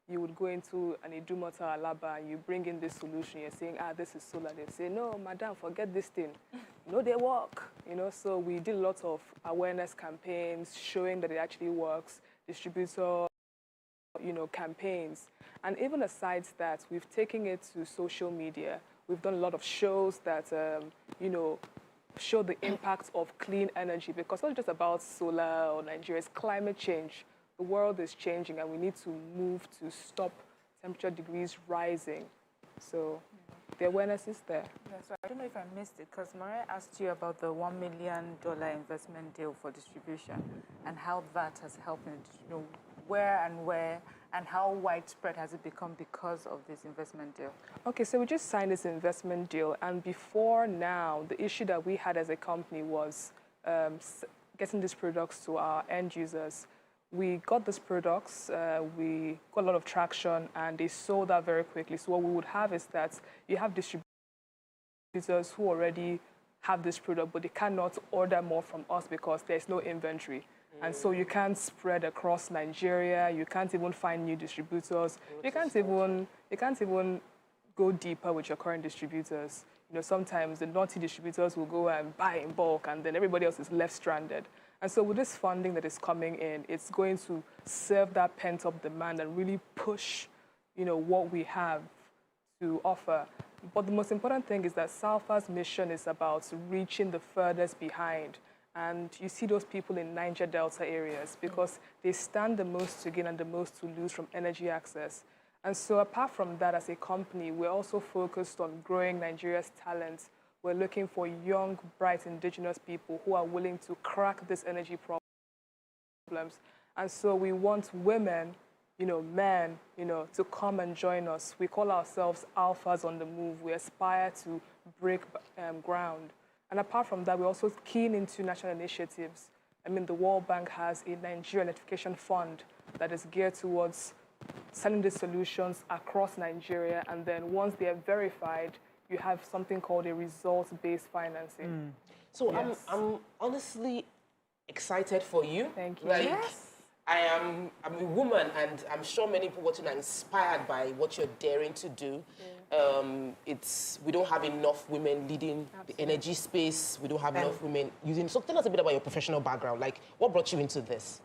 you would go into an Idumota Alaba and you bring in this solution. You're saying, this is solar. They say, no, madam, forget this thing. They work. So we did a lot of awareness campaigns showing that it actually works, distributor, campaigns. And even aside that, we've taken it to social media. We've done a lot of shows that, show the impact of clean energy, because it's not just about solar or Nigeria, it's climate change. the world is changing and we need to move to stop temperature degrees rising. So the awareness is there. Yeah, so I don't know if I missed it, because Maria asked you about the $1 million investment deal for distribution and how that has helped, where and how widespread has it become because of this investment deal? Okay, so we just signed this investment deal, and before now, the issue that we had as a company was getting these products to our end users. We got these products, we got a lot of traction, and they sold out very quickly. So what we would have is that you have distributors who already have this product, but they cannot order more from us because there's no inventory. And so you can't spread across Nigeria. You can't even find new distributors. You can't even go deeper with your current distributors. Sometimes the naughty distributors will go and buy in bulk, and then everybody else is left stranded. And so with this funding that is coming in, it's going to serve that pent-up demand and really push, what we have to offer. But the most important thing is that SALFA's mission is about reaching the furthest behind. And you see those people in Niger Delta areas because they stand the most to gain and the most to lose from energy access. And so apart from that, as a company, we're also focused on growing Nigeria's talents. We're looking for young, bright indigenous people who are willing to crack these energy problems. And so we want women, men, to come and join us. We call ourselves alphas on the move. We aspire to break ground. And apart from that, we're also keen into national initiatives. The World Bank has a Nigeria Electrification Fund that is geared towards selling these solutions across Nigeria. And then once they are verified, you have something called a results-based financing. So yes. I'm honestly excited for you. Thank you. Yes. I'm a woman, and I'm sure many people watching are inspired by what you're daring to do. Yeah. We don't have enough women leading the energy space. We don't have enough women using. So tell us a bit about your professional background. Like, what brought you into this?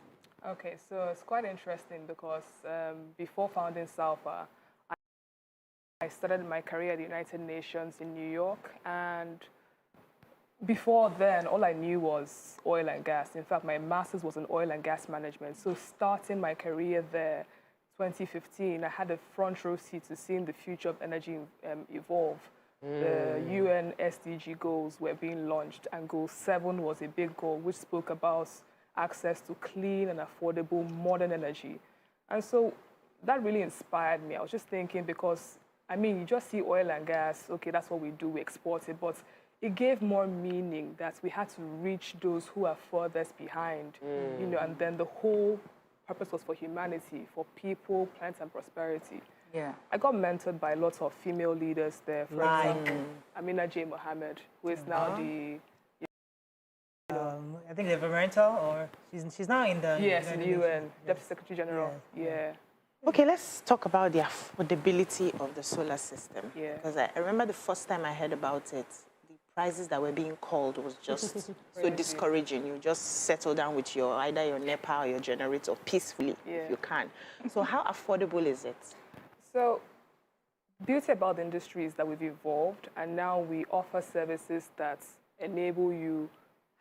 Okay, so it's quite interesting because before founding SALFA, I started my career at the United Nations in New York, and before then, all I knew was oil and gas. In fact, my master's was in oil and gas management. So starting my career there, 2015, I had a front row seat to seeing the future of energy evolve. The UN SDG goals were being launched, and Goal 7 was a big goal, which spoke about access to clean and affordable modern energy. And so that really inspired me. I was just thinking because, you just see oil and gas, okay, that's what we do, we export it, but it gave more meaning that we had to reach those who are furthest behind, and then the whole purpose was for humanity, for people, planet, and prosperity. Yeah. I got mentored by lots of female leaders there, for example, Amina J. Mohammed, who is now the... I think the environmental, or she's now in the... Yes, in the UN, Deputy Secretary General, yeah. Okay, let's talk about the affordability of the solar system. Yeah. Because I remember the first time I heard about it, the prices that were being called was just so discouraging. You just settle down with either your NEPA or your generator peacefully if you can. So how affordable is it? So the beauty about the industry is that we've evolved, and now we offer services that enable you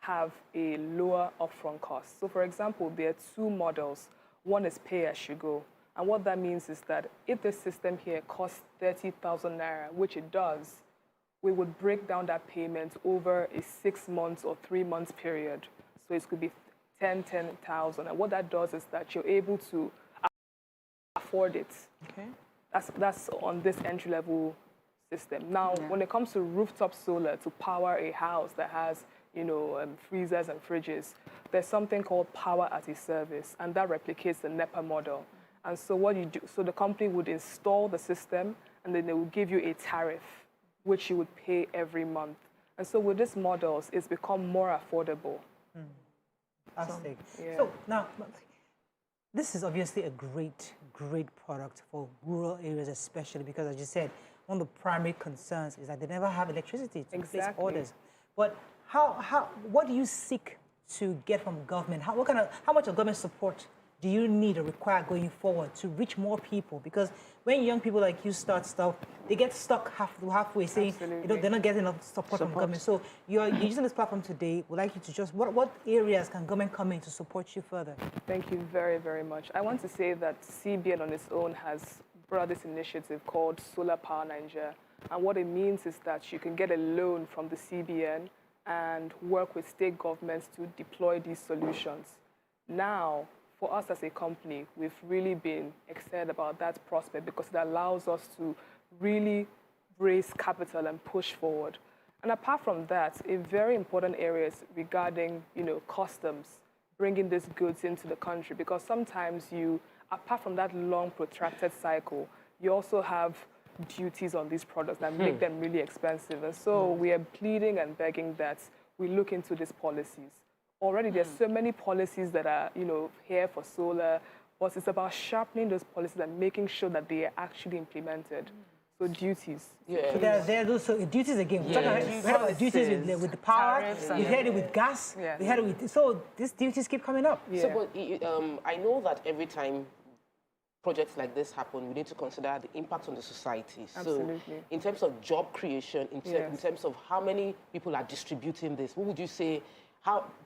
have a lower upfront cost. So for example, there are two models. One is pay as you go. And what that means is that if the system here costs 30,000 naira, which it does, we would break down that payment over a 6 months or 3 months period. So it could be 10,000. And what that does is that you're able to afford it. Okay. That's on this entry-level system. Now, when it comes to rooftop solar to power a house that has, freezers and fridges, there's something called power as a service, and that replicates the NEPA model. And so what you do, so the company would install the system, and then they will give you a tariff, which you would pay every month. And so with these models, it's become more affordable. Fantastic. So now, this is obviously a great product for rural areas, especially because, as you said, one of the primary concerns is that they never have electricity to place orders. But what do you seek to get from government? How much of government support do you need or require going forward to reach more people? Because when young people like you start stuff, they get stuck halfway saying they're not getting enough support from government. So you're using this platform today. We'd like you to just, what areas can government come in to support you further? Thank you very, very much. I want to say that CBN on its own has brought this initiative called Solar Power Nigeria. And what it means is that you can get a loan from the CBN and work with state governments to deploy these solutions. Now, for us as a company, we've really been excited about that prospect because it allows us to really raise capital and push forward. And apart from that, a very important area is regarding, customs, bringing these goods into the country, because sometimes apart from that long protracted cycle, you also have duties on these products that make them really expensive. And so we are pleading and begging that we look into these policies. Already there's so many policies that are, here for solar, but it's about sharpening those policies and making sure that they are actually implemented. So duties. Yeah. So there are those duties again. We heard about the duties with the power. We heard it with gas. Yeah. We heard it with, so these duties keep coming up. Yeah. So, but I know that every time projects like this happen, we need to consider the impact on the society. Absolutely. So in terms of job creation, in terms of how many people are distributing this, what would you say?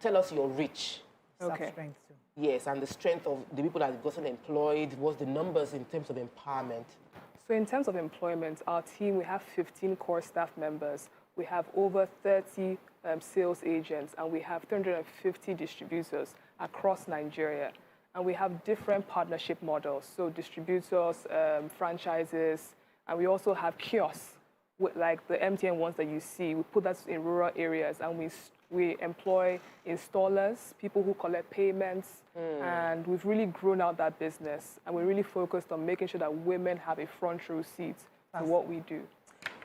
Tell us your reach. Okay. Yes, and the strength of the people that have gotten employed. What's the numbers in terms of empowerment? So in terms of employment, our team, we have 15 core staff members. We have over 30 sales agents, and we have 350 distributors across Nigeria. And we have different partnership models, so distributors, franchises, and we also have kiosks, like the MTN ones that you see. We put that in rural areas, and we employ installers, people who collect payments, and we've really grown out that business. And we're really focused on making sure that women have a front row seat to what we do.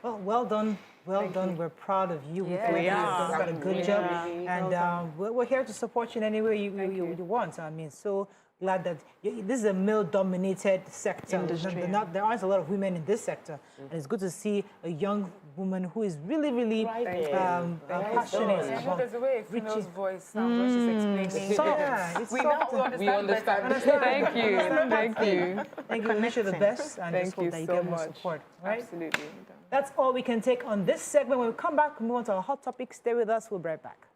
Well done. Well done. We're proud of you. Yeah, we are. You've done a good job. And we're here to support you in any way you want. I mean, so glad that this is a male-dominated sector. Industry. There aren't a lot of women in this sector. And it's good to see a young woman who is really passionate. There's a way a female's voice sounds when she's explaining. We understand. Thank you. Thank you. Thank you. We wish you the best. And just hope that you get more support. Right? Absolutely. That's all we can take on this segment. When we come back, we move on to our hot topic. Stay with us. We'll be right back.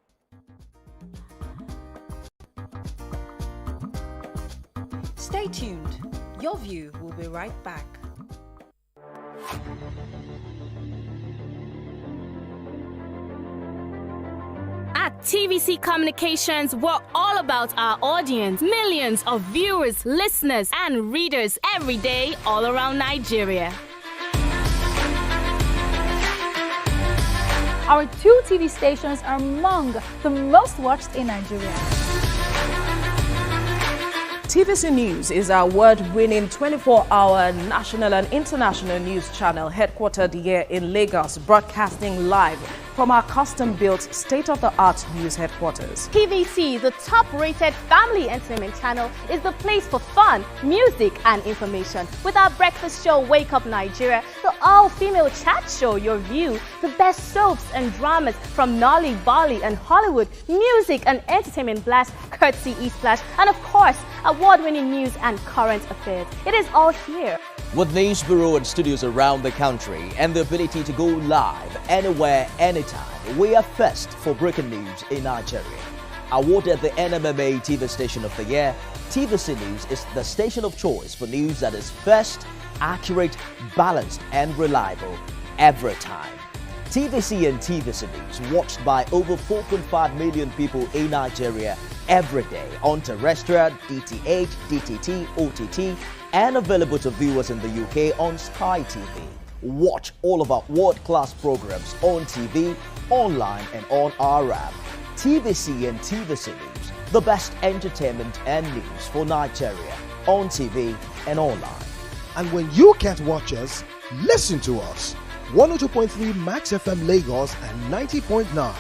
Stay tuned. Your View will be right back. At TVC Communications, we're all about our audience. Millions of viewers, listeners, and readers every day all around Nigeria. Our 2 TV stations are among the most watched in Nigeria. TVC News is our award-winning 24-hour national and international news channel headquartered here in Lagos, broadcasting live from our custom-built state-of-the-art news headquarters. TVC, the top-rated family entertainment channel, is the place for fun, music, and information. With our breakfast show, Wake Up Nigeria, the all-female chat show, Your View, the best soaps and dramas from Nolly, Bolly, and Hollywood, music and entertainment blast, courtesy eSplash, and of course, award-winning news and current affairs. It is all here. With news bureau and studios around the country and the ability to go live anywhere, anytime, we are first for breaking news in Nigeria. Awarded the NMMA TV Station of the Year, TVC News is the station of choice for news that is first, accurate, balanced, and reliable every time. TVC and TVC News watched by over 4.5 million people in Nigeria every day on terrestrial, DTH, DTT, OTT, and available to viewers in the UK on Sky TV. Watch all of our world-class programs on TV, online, and on our app. TVC and TVC News, the best entertainment and news for Nigeria on TV and online. And when you can't watch us, listen to us. 102.3 Max FM Lagos and 90.9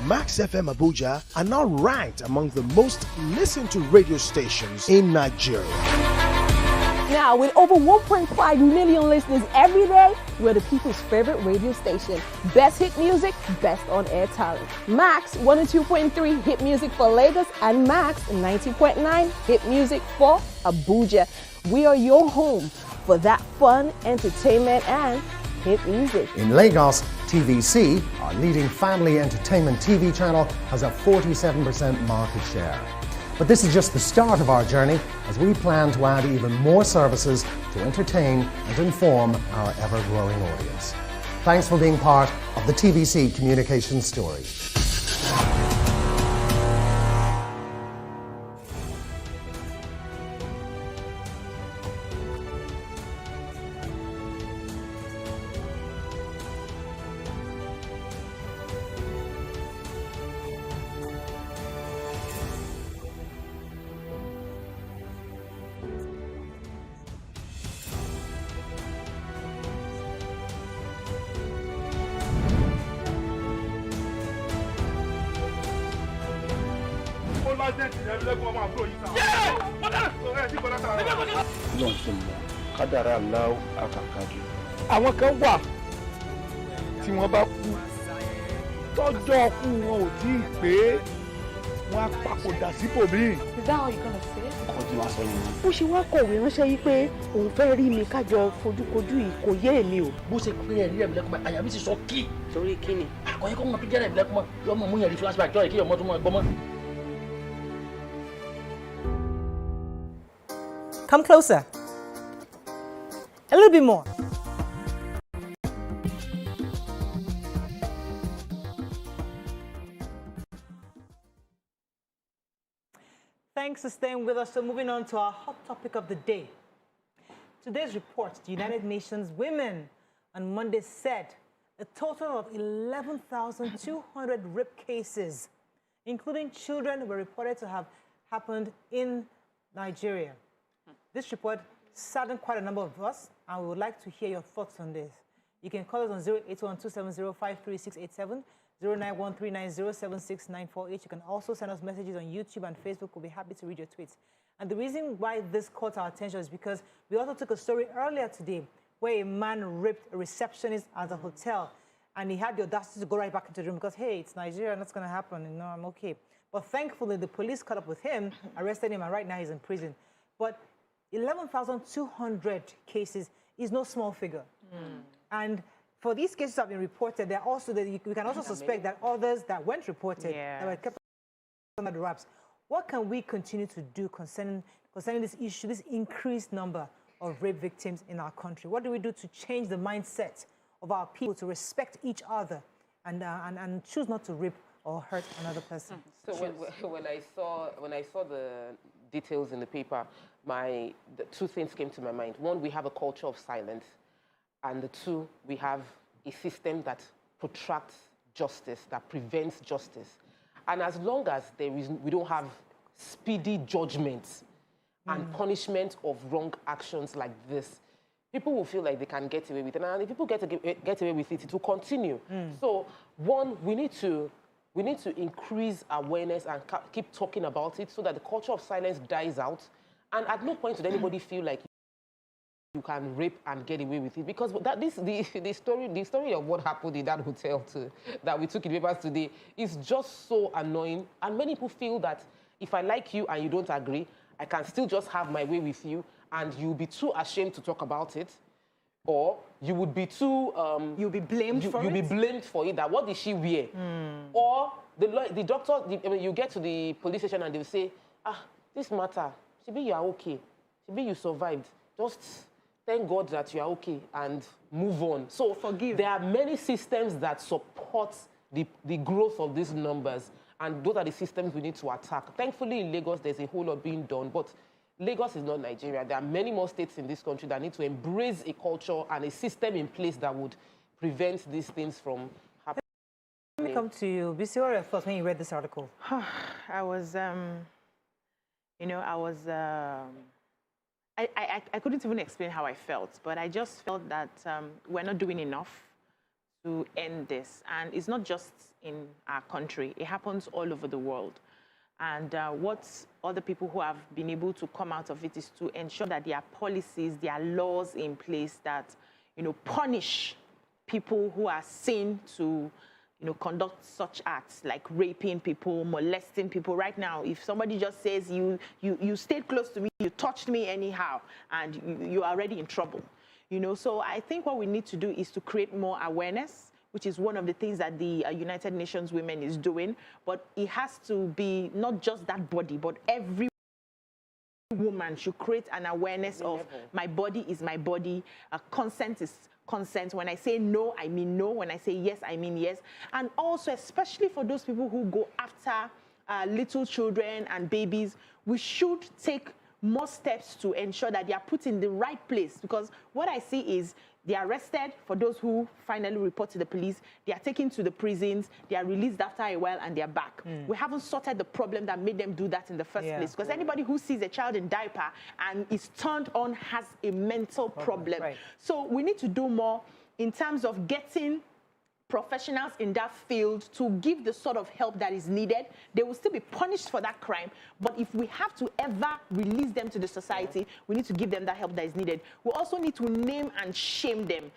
Max FM Abuja are now ranked among the most listened to radio stations in Nigeria. Now, with over 1.5 million listeners every day, we're the people's favorite radio station. Best hit music, best on-air talent. Max 102.3 hit music for Lagos and Max 90.9 hit music for Abuja. We are your home for that fun, entertainment, and hit music. In Lagos, TVC, our leading family entertainment TV channel, has a 47% market share. But this is just the start of our journey, as we plan to add even more services to entertain and inform our ever-growing audience. Thanks for being part of the TVC communications story. àwọn kan wà tí wọ́n bá kú tọ́jọ́ kú wọn ò tí ì pé wọ́n á papòdà síbòmíì. Is that how you're gonna say it? ọkọ tí wàá sọ yìí. bó ṣe wá kọ̀wé ránṣẹ́ yìí pé òun fẹ́ rí mi kájọ fojúkojú yìí kò yé èmi o. bó ṣe pé ẹ̀rí rẹ̀ lẹ́kùnmọ́ àyà mi sì sọ kí. torí kí ni. àkọyẹ kọ́ mọ tó jẹ́ rẹ̀ lẹ́kùnmọ́ yọmọ mú yẹn rí flashback jọ́ kí ọmọ tó mọ ẹgbọ́n mọ́. Come closer. A little bit more. Thanks for staying with us. So moving on to our hot topic of the day. Today's report, the United Nations Women on Monday said a total of 11,200 rape cases, including children, were reported to have happened in Nigeria. This report saddened quite a number of us, and we would like to hear your thoughts on this. You can call us on 08127053687, 09139076948. You can also send us messages on YouTube and Facebook. We'll be happy to read your tweets. And the reason why this caught our attention is because we also took a story earlier today where a man raped a receptionist at a hotel, and he had the audacity to go right back into the room because, hey, it's Nigeria, that's going to happen. You know, I'm okay. But thankfully, the police caught up with him, arrested him, and right now he's in prison. But 11,200 cases is no small figure. And for these cases that have been reported, there are also we can also suspect that others that weren't reported that were kept under the wraps. What can we continue to do concerning this issue, this increased number of rape victims in our country? What do we do to change the mindset of our people to respect each other and choose not to rape or hurt another person? So when I saw the details in the paper, the two things came to my mind. One, we have a culture of silence, and the two, we have a system that protracts justice, that prevents justice. And as long as we don't have speedy judgments and punishment of wrong actions like this, people will feel like they can get away with it. And if people get away with it, it will continue. So, one, we need to increase awareness and keep talking about it so that the culture of silence dies out. And at no point should anybody feel like you can rape and get away with it, because the story of what happened in that hotel that we took in papers today is just so annoying. And many people feel that if I like you and you don't agree, I can still just have my way with you, and you'll be too ashamed to talk about it, or you would be too you'll be blamed for it. You'll be blamed for it. That what did she wear? Or the doctor, you get to the police station and they'll say, this matter, Shibi, you are okay. Shibi, you survived. Just thank God that you are okay and move on. So forgive. There are many systems that support the growth of these numbers, and those are the systems we need to attack. Thankfully, in Lagos, there's a whole lot being done, but Lagos is not Nigeria. There are many more states in this country that need to embrace a culture and a system in place that would prevent these things from happening. Let me come to you. Bisi, what were your thoughts when you read this article? I was, I couldn't even explain how I felt, but I just felt that we're not doing enough to end this. And it's not just in our country. It happens all over the world. And what other people who have been able to come out of it is to ensure that there are policies, there are laws in place that, punish people who are seen to, conduct such acts like raping people, molesting people. Right now, if somebody just says you stayed close to me, you touched me anyhow, and you're already in trouble. So I think what we need to do is to create more awareness, which is one of the things that the United Nations Women is doing. But it has to be not just that body, but every woman should create an awareness of my body is my body, consent is consent. When I say no, I mean no. When I say yes, I mean yes. And also, especially for those people who go after little children and babies, we should take more steps to ensure that they are put in the right place. Because what I see is they are arrested for those who finally report to the police. They are taken to the prisons. They are released after a while and they are back. We haven't sorted the problem that made them do that in the first place. Because anybody who sees a child in diaper and is turned on has a mental problem. So we need to do more in terms of getting professionals in that field to give the sort of help that is needed. They will still be punished for that crime, but if we have to ever release them to the society, we need to give them that help that is needed. We also need to name and shame them.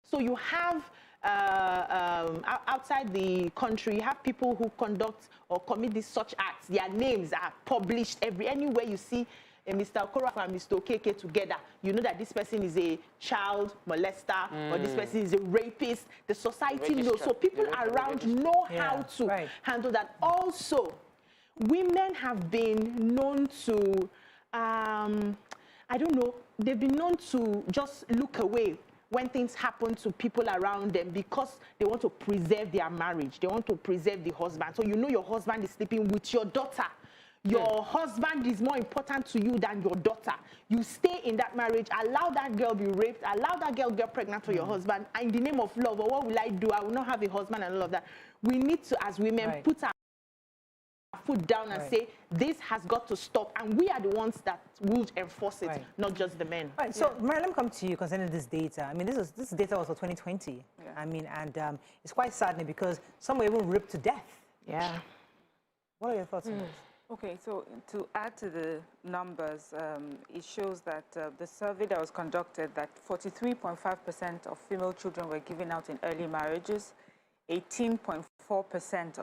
So you have, outside the country, you have people who conduct or commit these such acts. Their names are published anywhere you see Mr. Okoro and Mr. Okeke together, you know that this person is a child molester or this person is a rapist. The society knows. So people around know how to handle that. Also, women have been known to, I don't know, they've been known to just look away when things happen to people around them because they want to preserve their marriage. They want to preserve the husband. So you know your husband is sleeping with your daughter. Your husband is more important to you than your daughter. You stay in that marriage, allow that girl be raped, allow that girl get pregnant for your husband, and in the name of love, or what will I do? I will not have a husband and all of that. We need to, as women, put our foot down and say, this has got to stop. And we are the ones that will enforce it, not just the men. So, Mary, let me come to you concerning this data. I mean, this data was for 2020. I mean, and it's quite saddening because some were even ripped to death. What are your thoughts on this? Okay, so to add to the numbers, it shows that the survey that was conducted that 43.5% of female children were given out in early marriages, 18.4%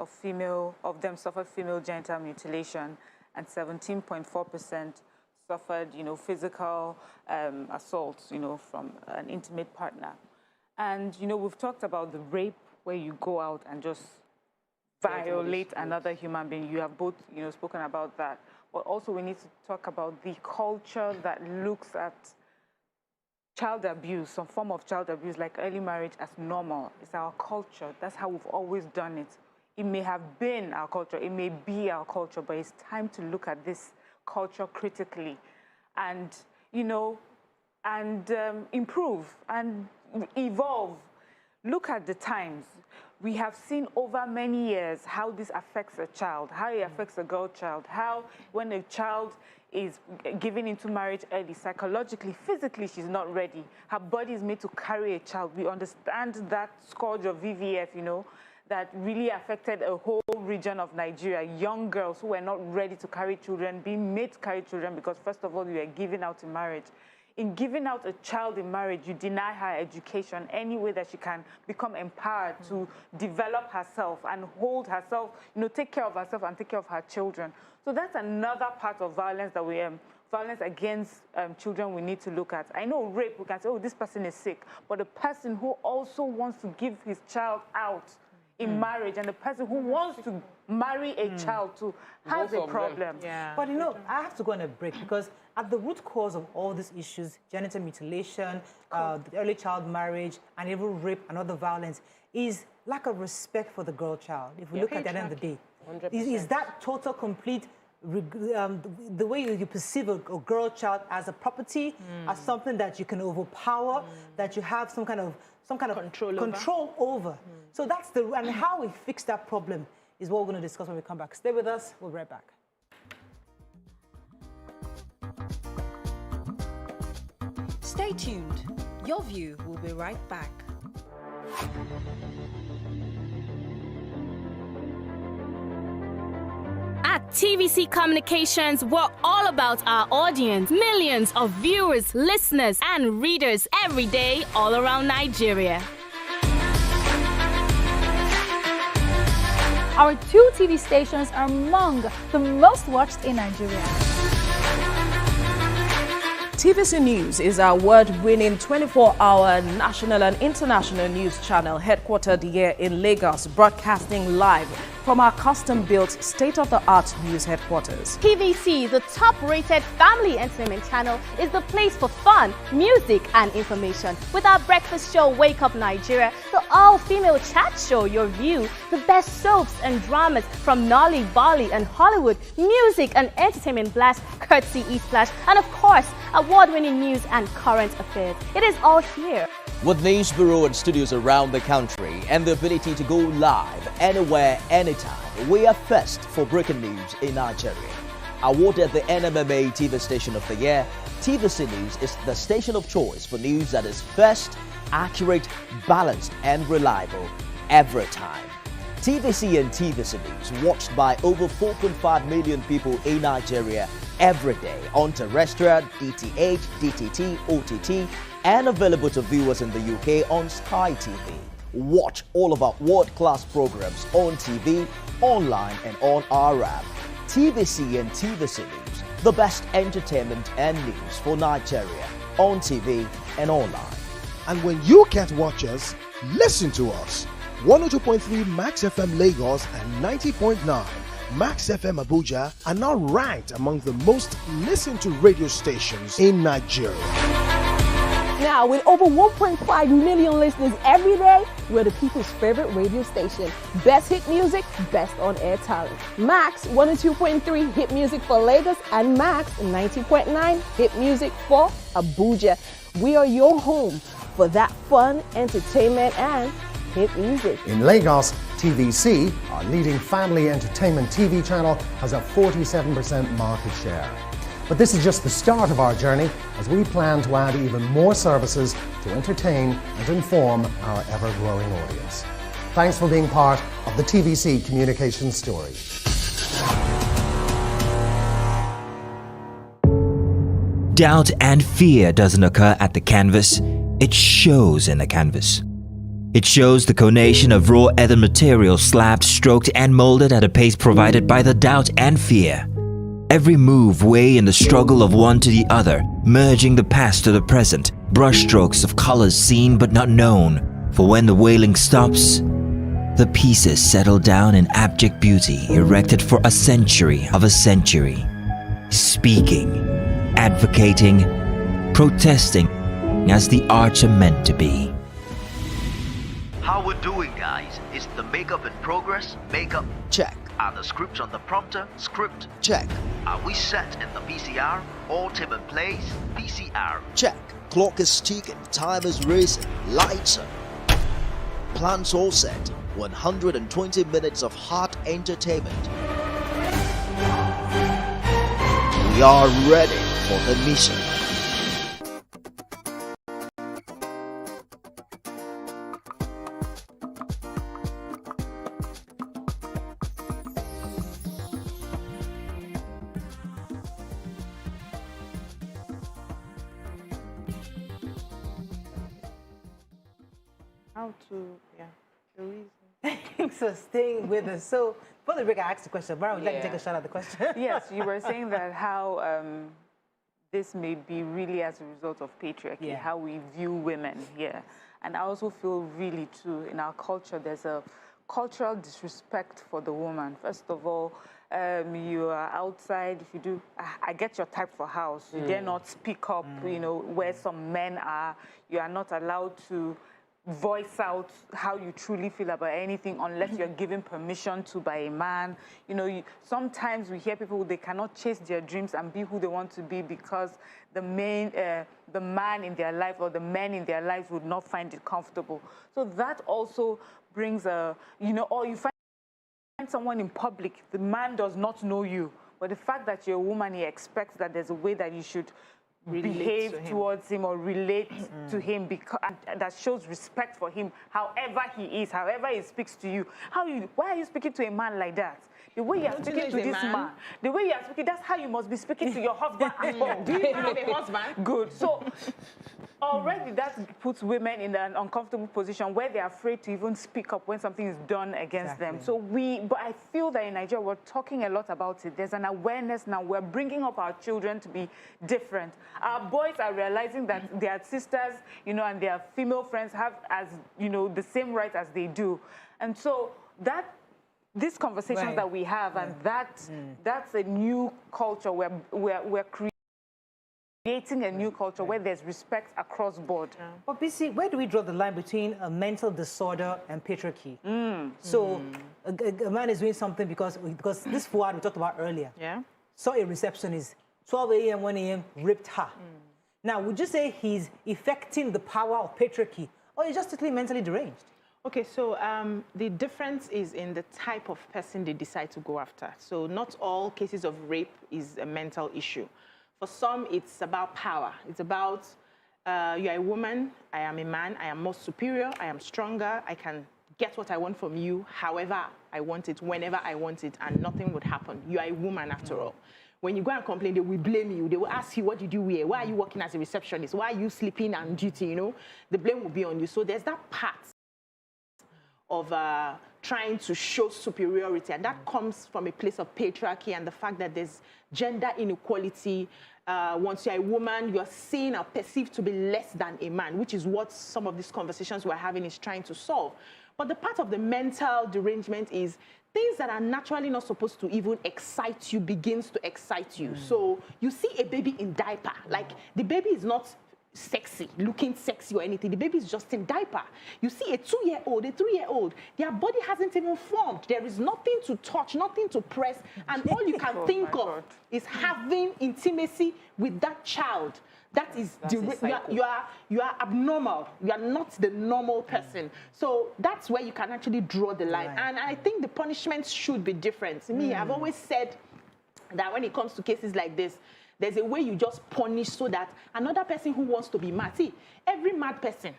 of them suffered female genital mutilation, and 17.4% suffered, physical assaults, from an intimate partner. And, we've talked about the rape where you go out and just violate another human being. You have both, spoken about that. But also we need to talk about the culture that looks at child abuse, some form of child abuse like early marriage as normal. It's our culture. That's how we've always done it. It may have been our culture. It may be our culture, but it's time to look at this culture critically and, improve and evolve. Look at the times. We have seen over many years how this affects a child, how it affects a girl child, how when a child is given into marriage early, psychologically, physically, she's not ready. Her body is made to carry a child. We understand that scourge of VVF, that really affected a whole region of Nigeria. Young girls who were not ready to carry children, being made to carry children because, first of all, you were given out in marriage. In giving out a child in marriage, you deny her education, any way that she can become empowered to develop herself and hold herself, take care of herself and take care of her children. So that's another part of violence that violence against children we need to look at. I know rape, we can say, oh, this person is sick, but the person who also wants to give his child out in marriage and the person who wants to marry a child too has a problem. But I have to go on a break because at the root cause of all these issues, genital mutilation, the early child marriage, and even rape and other violence, is lack of respect for the girl child. If we look at the end of the day, is that total, complete, the way you perceive a girl child as a property, as something that you can overpower, that you have some kind of control over. So that's and how we fix that problem is what we're going to discuss when we come back. Stay with us. We'll be right back. Stay tuned. Your View will be right back. At TVC Communications, we're all about our audience. Millions of viewers, listeners, and readers every day all around Nigeria. Our 2 TV stations are among the most watched in Nigeria. TVC News is our award-winning 24-hour national and international news channel headquartered here in Lagos, broadcasting live from our custom-built state-of-the-art news headquarters. TVC, the top-rated family entertainment channel, is the place for fun, music, and information. With our breakfast show, Wake Up Nigeria, the all-female chat show, Your View, the best soaps and dramas from Nolly, Bolly, and Hollywood, music and entertainment blast, courtesy E-Splash, and of course, award-winning news and current affairs. It is all here. With news bureau and studios around the country and the ability to go live anywhere, anytime, we are first for breaking news in Nigeria. Awarded the NMMA TV Station of the Year, TVC News is the station of choice for news that is first, accurate, balanced, and reliable every time. TVC and TVC News watched by over 4.5 million people in Nigeria every day on terrestrial, DTH, DTT, OTT, and available to viewers in the UK on Sky TV. Watch all of our world-class programs on TV, online, and on our app. TVC and TVC News, the best entertainment and news for Nigeria on TV and online. And when you can't watch us, listen to us. 102.3 Max FM Lagos and 90.9 Max FM Abuja are now ranked among the most listened to radio stations in Nigeria. Now, with over 1.5 million listeners every day, we're the people's favorite radio station. Best hit music, best on-air talent. Max 102.3 hit music for Lagos and Max 90.9 hit music for Abuja. We are your home for that fun, entertainment, and hit music. In Lagos, TVC, our leading family entertainment TV channel, has a 47% market share. But this is just the start of our journey as we plan to add even more services to entertain and inform our ever-growing audience. Thanks for being part of the TVC communications story. Doubt and fear doesn't occur at the canvas, it shows in the canvas. It shows the conation of raw earthen material slabbed, stroked, and molded at a pace provided by the doubt and fear. Every move way in the struggle of one to the other, merging the past to the present, brushstrokes of colors seen but not known. For when the wailing stops, the pieces settle down in abject beauty erected for a century of a century. Speaking, advocating, protesting as the arts are meant to be. How we're doing, guys? Is the makeup in progress? Makeup check. Are the scripts on the prompter? Script check. Are we set in the VCR? All team in place? VCR check. Clock is ticking, time is racing, lights are. Plans all set. 120 minutes of hot entertainment. We are ready for the mission. How to, the reason. So staying with us. So for the break, I asked the question. Brian, would you like to take a shot at the question? Yes, you were saying that how this may be really as a result of patriarchy, how we view women here. And I also feel really too, in our culture, there's a cultural disrespect for the woman. First of all, you are outside, if you do, I get your type for house. You dare not speak up, you know, where some men are. You are not allowed to voice out how you truly feel about anything unless you're given permission to by a man. You know, sometimes we hear people, they cannot chase their dreams and be who they want to be because the man in their life or the men in their lives would not find it comfortable. So that also brings a, you know, or you find someone in public, the man does not know you, but the fact that you're a woman, he expects that there's a way that you should behave towards him or relate to him, because that shows respect for him, however he is, however he speaks to you. Why are you speaking to a man like that? The way you are speaking to this man, the way you are speaking, that's how you must be speaking to your husband at home. Do you have a husband? Good. So already that puts women in an uncomfortable position where they're afraid to even speak up when something is done against them. So but I feel that in Nigeria, we're talking a lot about it. There's an awareness now. We're bringing up our children to be different. Our boys are realizing that their sisters, and their female friends have, as the same rights as they do. And so these conversations that we have, and that's a new culture where we're creating a new culture where there's respect across board. But BC, where do we draw the line between a mental disorder and patriarchy? So a man is doing something because this Fuad we talked about earlier saw a receptionist, 12 a.m., 1 a.m., raped her. Now, would you say he's affecting the power of patriarchy, or he's just totally mentally deranged? Okay, so the difference is in the type of person they decide to go after. So not all cases of rape is a mental issue. For some, it's about power. It's about you're a woman, I am a man, I am more superior, I am stronger, I can get what I want from you however I want it, whenever I want it, and nothing would happen. You are a woman after all. When you go and complain, they will blame you. They will ask you, what did you wear? Why are you working as a receptionist? Why are you sleeping on duty? The blame will be on you. So there's that part of trying to show superiority, and that comes from a place of patriarchy and the fact that there's gender inequality. Once you're a woman, you're seen or perceived to be less than a man, which is what some of these conversations we're having is trying to solve. But the part of the mental derangement is things that are naturally not supposed to even excite you begins to excite you. So you see a baby in diaper, like the baby is not sexy, looking sexy or anything. The baby is just in diaper. You see a 2-year-old, a 3-year-old, their body hasn't even formed. There is nothing to touch, nothing to press, and all you can think of is having intimacy with that child. That is, you are abnormal. You are not the normal person. So that's where you can actually draw the line. And I think the punishments should be different. Me, I've always said that when it comes to cases like this, there's a way you just punish so that another person who wants to be mad. See, every mad person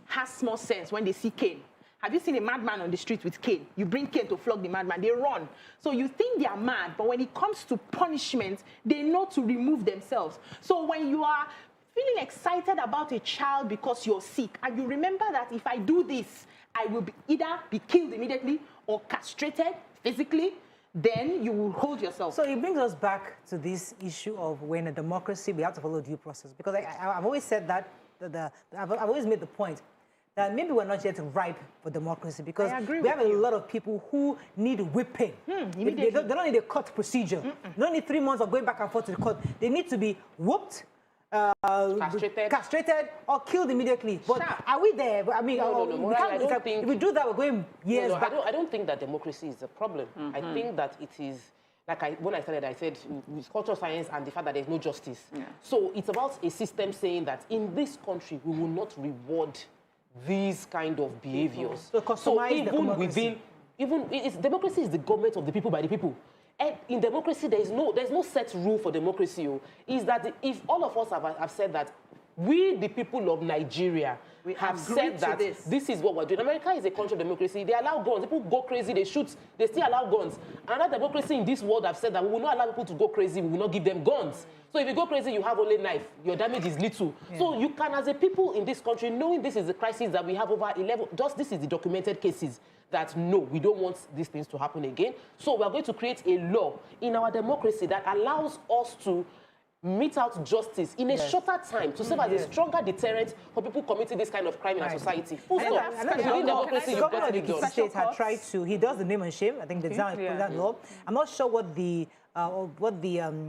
has small sense when they see cane. Have you seen a madman on the street with cane? You bring cane to flog the madman, they run. So you think they are mad, but when it comes to punishment, they know to remove themselves. So when you are feeling excited about a child because you're sick, and you remember that if I do this, I will either be killed immediately or castrated physically, then you will hold yourself. So it brings us back to this issue of when a democracy, we have to follow due process. Because I've always said that, I've always made the point that maybe we're not yet ripe for democracy because we have a lot of people who need whipping. They don't need a court procedure. They don't need 3 months of going back and forth to the court. They need to be whooped, castrated or killed immediately. But are we there? I mean, if we do that, we're going years back. I don't think that democracy is a problem. I think that it is, when I started, I said with cultural science and the fact that there's no justice. So it's about a system saying that in this country, we will not reward these kind of behaviors. So even within, democracy is the government of the people by the people. And in democracy, there's no set rule for democracy. Is that if all of us have said that we, the people of Nigeria, have said that this is what we're doing. America is a country of democracy. They allow guns. People go crazy. They shoot. They still allow guns. Another democracy in this world have said that we will not allow people to go crazy. We will not give them guns. So if you go crazy, you have only knife. Your damage is little. So you can, as a people in this country, knowing this is the crisis that we have over 11, just this is the documented cases, that no, we don't want these things to happen again. So we're going to create a law in our democracy that allows us to mete out justice in a shorter time to serve as a stronger deterrent for people committing this kind of crime in our society. Full stop. Within democracy, you've got to be done. State had tried to, he does the name and shame. I think the design is that law. I'm not sure what the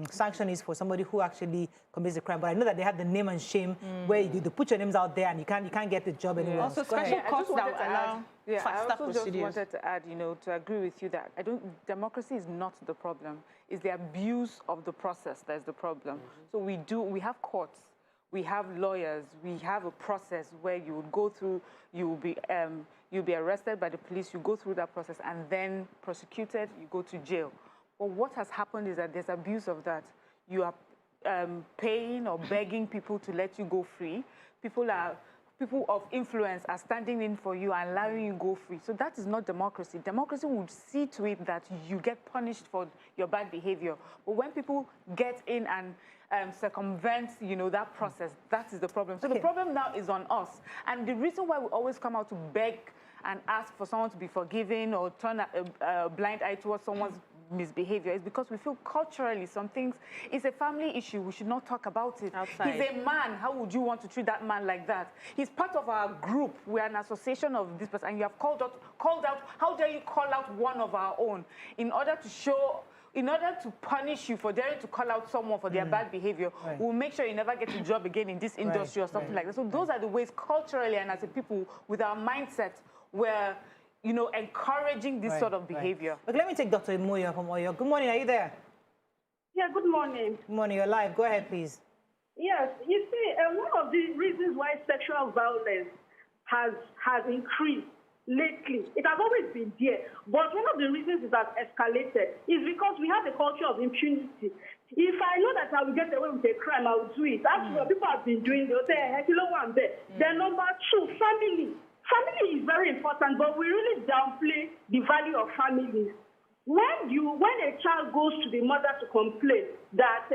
sanction is for somebody who actually commits a crime, but I know that they have the name and shame where you put your names out there and you can't get the job anywhere. Also, special courts that will allow faster procedures. I also just wanted to add, to agree with you that democracy is not the problem. It's the abuse of the process that is the problem. So we have courts, we have lawyers, we have a process where you would go through, you'll be arrested by the police, you go through that process and then prosecuted, you go to jail. But what has happened is that there's abuse of that. You are paying or begging people to let you go free. People are people of influence are standing in for you and allowing you go free. So that is not democracy. Democracy would see to it that you get punished for your bad behavior. But when people get in and circumvent, that process, that is the problem. So the problem now is on us. And the reason why we always come out to beg and ask for someone to be forgiven or turn a blind eye towards someone's misbehavior is because we feel culturally some things, it's a family issue, we should not talk about it. Outside. He's a man, how would you want to treat that man like that? He's part of our group, we're an association of this person, and you have called out, how dare you call out one of our own in order to punish you for daring to call out someone for their bad behavior. Right. We'll make sure you never get a job again in this industry or something like that. So those are the ways culturally and as a people with our mindset we're encouraging this sort of behavior. Right. But let me take Dr. Imoya from Oyo. Good morning, are you there? Yeah, good morning. Good morning, you're live. Go ahead, please. Yes, you see, one of the reasons why sexual violence has increased lately, it has always been there, but one of the reasons it has escalated is because we have a culture of impunity. If I know that I will get away with a crime, I will do it. That's what people have been doing. They'll say, hey, one there. Then number two, family. Family is very important, but we really downplay the value of families. When a child goes to the mother to complain that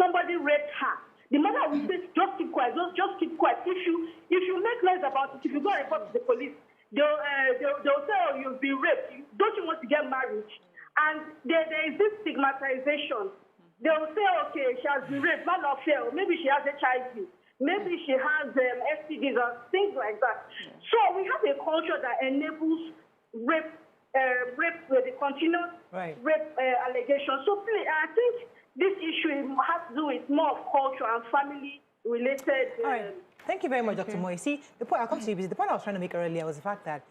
somebody raped her, the mother will say, just keep quiet, just keep quiet. If you make noise about it, if you go and report to the police, they'll say, oh, you've been raped. Don't you want to get married? And there is this stigmatization. They'll say, okay, she has been raped, not fair, maybe she has HIV. Maybe she has STDs or things like that. So we have a culture that enables rape with the continuous rape allegations. So please, I think this issue has to do with more of culture and family-related. Thank you very much, Dr. Moy. See, the point I'll come to you. The point I was trying to make earlier was the fact that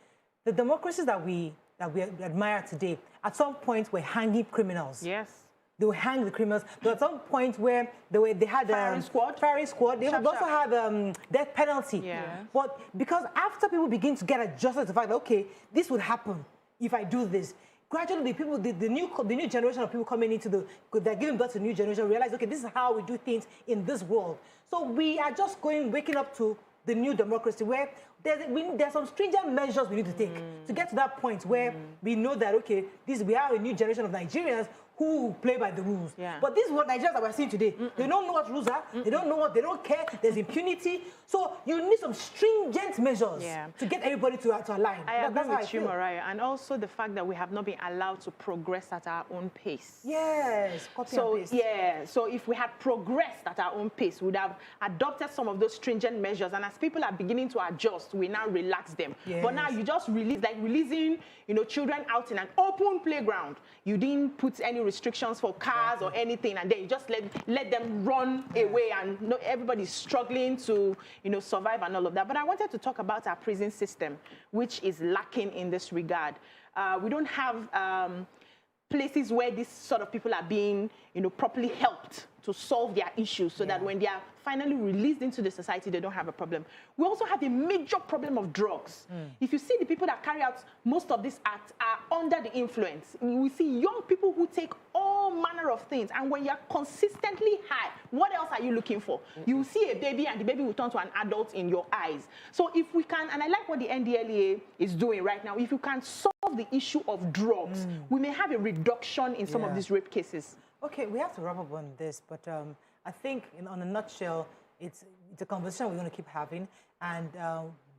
the democracies that we admire today, at some point, were hanging criminals. Yes. They will hang the criminals. There was some point where they had firing squad. They also had death penalty. Yeah. But because after people begin to get adjusted to the fact that, okay, this would happen if I do this, gradually the new generation of people coming into they're giving birth to a new generation realize, okay, this is how we do things in this world. So we are just waking up to the new democracy where there's some stringent measures we need to take to get to that point where we know that, okay, we are a new generation of Nigerians who play by the rules. Yeah. But this is what Nigerians that we're seeing today. They don't know what rules are. They don't care. There's impunity. So you need some stringent measures to get everybody to align. I agree with you, Mariah. And also the fact that we have not been allowed to progress at our own pace. Yes, copy and paste. Yeah, so if we had progressed at our own pace, we would have adopted some of those stringent measures. And as people are beginning to adjust, we now relax them. Yes. But now you just releasing, children out in an open playground. You didn't put any restrictions for cars or anything, and then you just let them run away, and everybody's struggling to survive and all of that. But I wanted to talk about our prison system, which is lacking in this regard. We don't have places where these sort of people are being properly helped to solve their issues, so that when they are finally released into the society, they don't have a problem. We also have a major problem of drugs. If you see the people that carry out most of these acts are under the influence. We see young people who take all manner of things, and when you're consistently high, what else are you looking for? You see a baby, and the baby will turn to an adult in your eyes. So if we can, and I like what the NDLEA is doing right now, if you can solve the issue of drugs, we may have a reduction in some of these rape cases. Okay, we have to wrap up on this, but I think, on a nutshell, it's a conversation we're going to keep having, and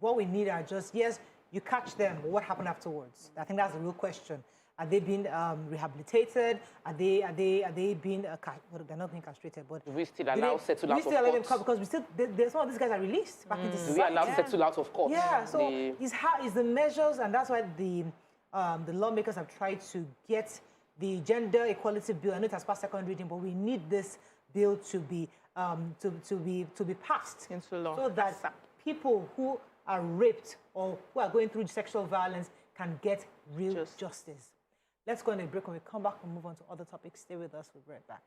what we need are just, yes, you catch them, but what happened afterwards? I think that's the real question. Are they being rehabilitated? Are they being they're not being castrated, but we still allow settle out of court? Because some of these guys are released back into society. We allow settle out of court. Yeah, so it's the measures, and that's why the lawmakers have tried to get the gender equality bill. I know it has passed second reading, but we need this bill to be passed into law, so that people who are raped or who are going through sexual violence can get real justice. Let's go on a break. When we come back, we'll move on to other topics. Stay with us. We'll be right back.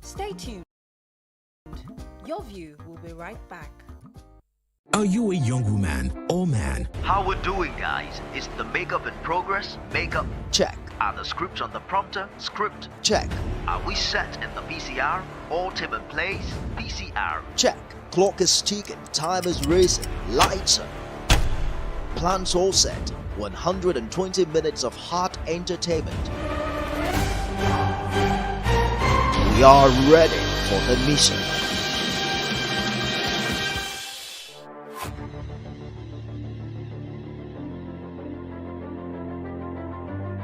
Stay tuned. Your View will be right back. Are you a young woman or man? How we're doing, guys? Is the makeup in progress? Makeup check. Are the scripts on the prompter? Script check. Are we set in the VCR? All tape in place? VCR check. Clock is ticking, time is racing, lights on. Plans all set. 120 minutes of hot entertainment. We are ready for the mission.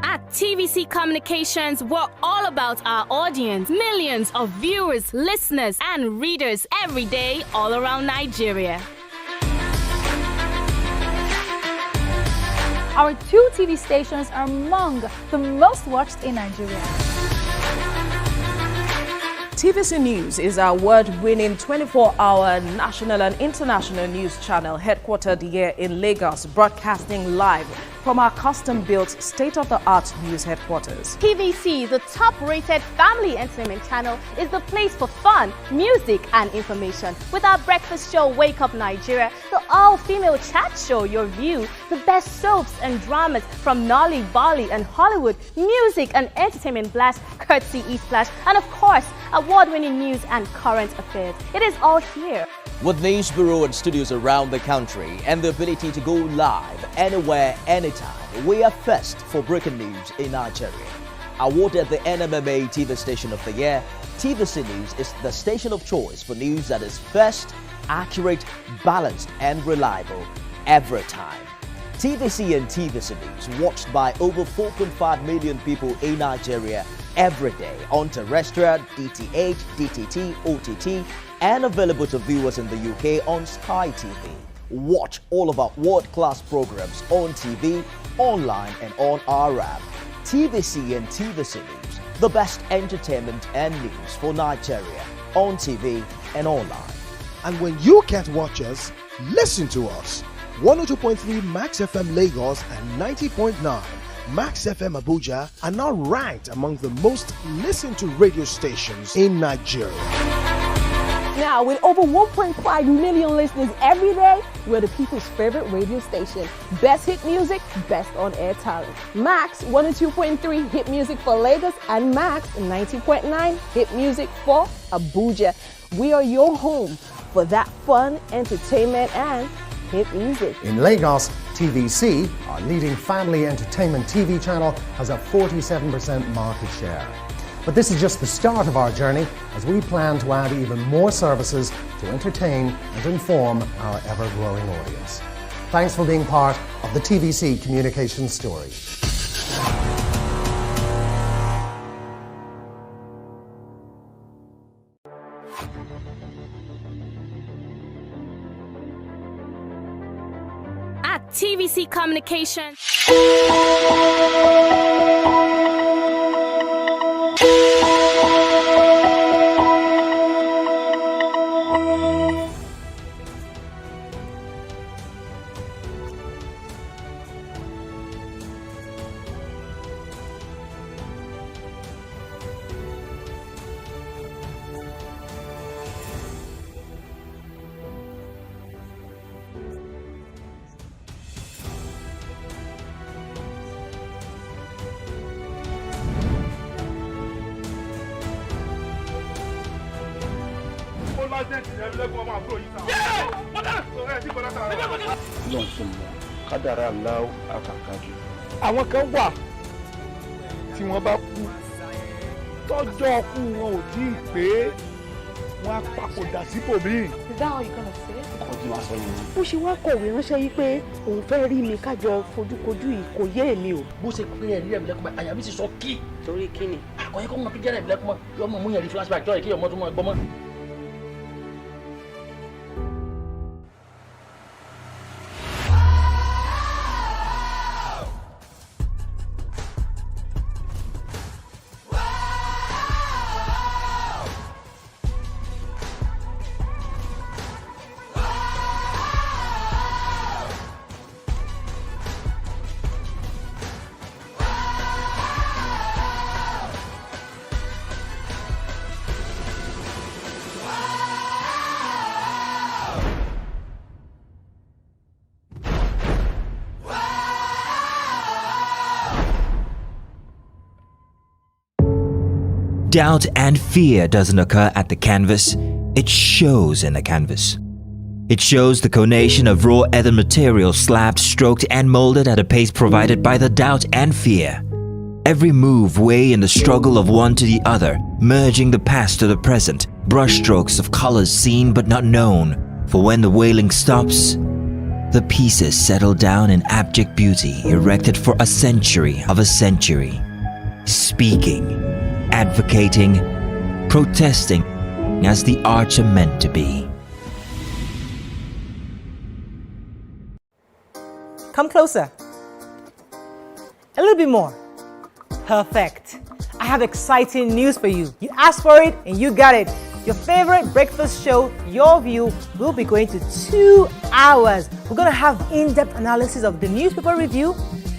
At TVC Communications, we're all about our audience. Millions of viewers, listeners, and readers every day all around Nigeria. Our 2 TV stations are among the most watched in Nigeria. TVC News is our award-winning 24-hour national and international news channel headquartered here in Lagos, broadcasting live from our custom-built state-of-the-art news headquarters. TVC, the top-rated family entertainment channel, is the place for fun, music, and information. With our breakfast show, Wake Up Nigeria, the all-female chat show, Your View, the best soaps and dramas from Nolly, Bolly, and Hollywood, music and entertainment blast, courtesy E-Splash, and of course, award-winning news and current affairs. It is all here. With news bureau and studios around the country and the ability to go live anywhere, anytime, we are first for breaking news in Nigeria. Awarded the NMMA TV Station of the Year, TVC News is the station of choice for news that is first, accurate, balanced, and reliable every time. TVC and TVC News watched by over 4.5 million people in Nigeria every day on terrestrial, DTH, DTT, OTT, and available to viewers in the UK on Sky TV. Watch all of our world-class programs on TV, online, and on our app. TVC and TVC News, the best entertainment and news for Nigeria on TV and online. And when you can't watch us, listen to us. 102.3 Max FM Lagos and 90.9 Max FM Abuja are now ranked among the most listened to radio stations in Nigeria. Now, with over 1.5 million listeners every day, we're the people's favorite radio station. Best hit music, best on-air talent. Max 102.3 hit music for Lagos and Max 90.9 hit music for Abuja. We are your home for that fun, entertainment, and hit music. In Lagos, TVC, our leading family entertainment TV channel, has a 47% market share. But this is just the start of our journey as we plan to add even more services to entertain and inform our ever-growing audience. Thanks for being part of the TVC Communications story. At TVC Communications. Àwọn kan wà tí wọ́n bá kú tọ́jọ́ ọkú wọn ò tí ì pé wọ́n á papòdà síbòmíì. Is that how you gonna say it? Bó ṣe wá kọ̀wé ránṣẹ́ yìí pé òun fẹ́ rí mi kájọ fojúkojú yìí kò yé èmi o. Bó ṣe pé ẹ̀rí ẹ̀mí lẹ́kùnmọ́ àyà mi sì sọ kí. Torí kí ni? Àkọ́yẹ́ kó mọ̀ pé jẹ́rẹ̀ ẹ̀mí lẹ́kùnmọ́ yọ ọmọ mú yẹn rí flashback jọ́ yìí kí ọmọ tó mọ̀ ẹgbọ́n mọ́. Doubt and fear doesn't occur at the canvas, it shows in the canvas. It shows the conation of raw earthen material slabbed, stroked and molded at a pace provided by the doubt and fear. Every move weigh in the struggle of one to the other, merging the past to the present, brushstrokes of colors seen but not known. For when the wailing stops, the pieces settle down in abject beauty erected for a century of a century. Speaking, advocating, protesting as the arts are meant to be. Come closer. A little bit more. Perfect. I have exciting news for you. You asked for it and you got it. Your favorite breakfast show, Your View, will be going to 2 hours. We're going to have in-depth analysis of the newspaper review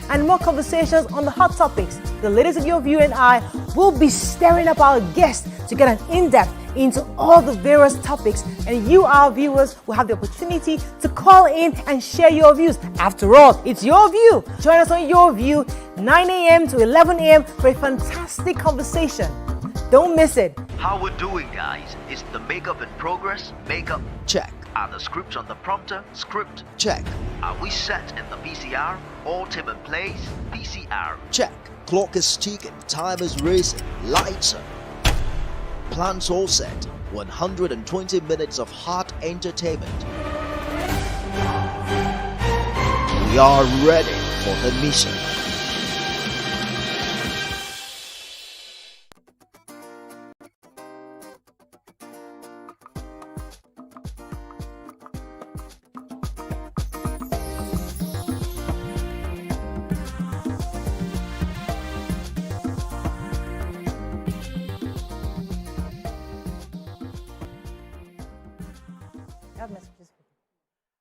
and more conversations on the hot topics. The ladies of Your View and I will be stirring up our guests to get an in-depth into all the various topics, and you, our viewers, will have the opportunity to call in and share your views. After all, it's your view. Join us on Your View, 9 a.m. to 11 a.m. for a fantastic conversation. Don't miss it. How we're doing, guys? Is the makeup in progress? Makeup check. Are the scripts on the prompter? Script check. Are we set in the PCR? All team in place? PCR check. Clock is ticking, time is racing, lights are. Plans all set. 120 minutes of hot entertainment. We are ready for the mission.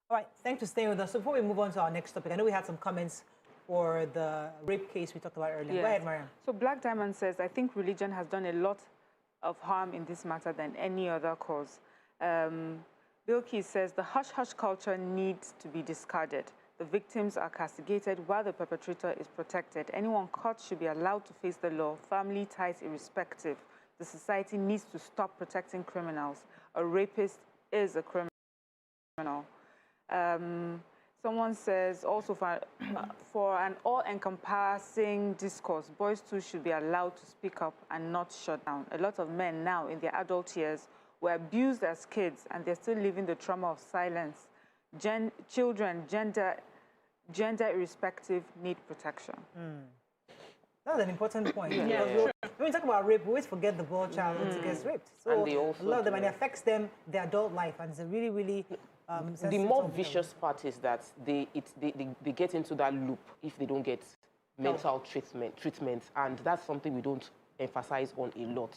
All right, thanks for staying with us. So before we move on to our next topic, I know we had some comments for the rape case we talked about earlier. Yes. Go ahead, Mariam. So Black Diamond says, I think religion has done a lot of harm in this matter than any other cause. Bilkis says, the hush-hush culture needs to be discarded. The victims are castigated while the perpetrator is protected. Anyone caught should be allowed to face the law, family ties irrespective. The society needs to stop protecting criminals. A rapist is a criminal. Someone says also for an all-encompassing discourse, boys too should be allowed to speak up and not shut down. A lot of men now in their adult years were abused as kids and they're still living the trauma of silence. Children, gender irrespective, need protection. That's an important point. Yeah. When we talk about rape, we always forget the boy child who gets raped. So a lot of them, and it affects them, their adult life, and it's a really, really the more vicious part is that they get into that loop if they don't get mental treatment, and that's something we don't emphasize on a lot.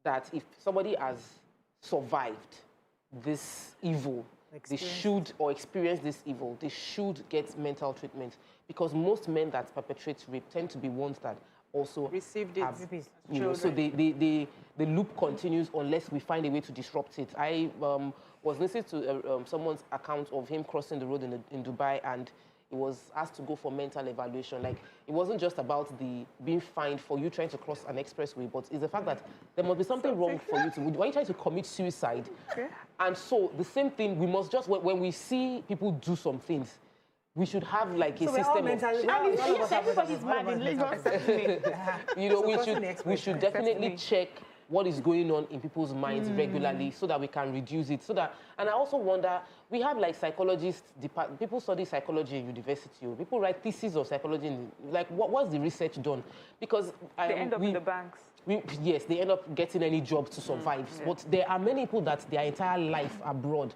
That if somebody has survived this evil, they should, or experience this evil, they should get mental treatment, because most men that perpetrate rape tend to be ones that also received it. You know, so the loop continues unless we find a way to disrupt it. I was listening to someone's account of him crossing the road in Dubai, and he was asked to go for mental evaluation. Like, it wasn't just about the being fined for you trying to cross an expressway, but it's the fact that there must be something wrong for you to. Why are you trying to commit suicide? Okay. And so the same thing, we must just, when we see people do some things, we should have like a system of... everybody's mad in Lagos except me. You know, we should definitely check what is going on in people's minds regularly so that we can reduce it. And I also wonder, we have like psychologists, people study psychology in university, people write theses of psychology, like what's the research done? Because they end up in the banks. Yes, they end up getting any job to survive. But there are many people that their entire life abroad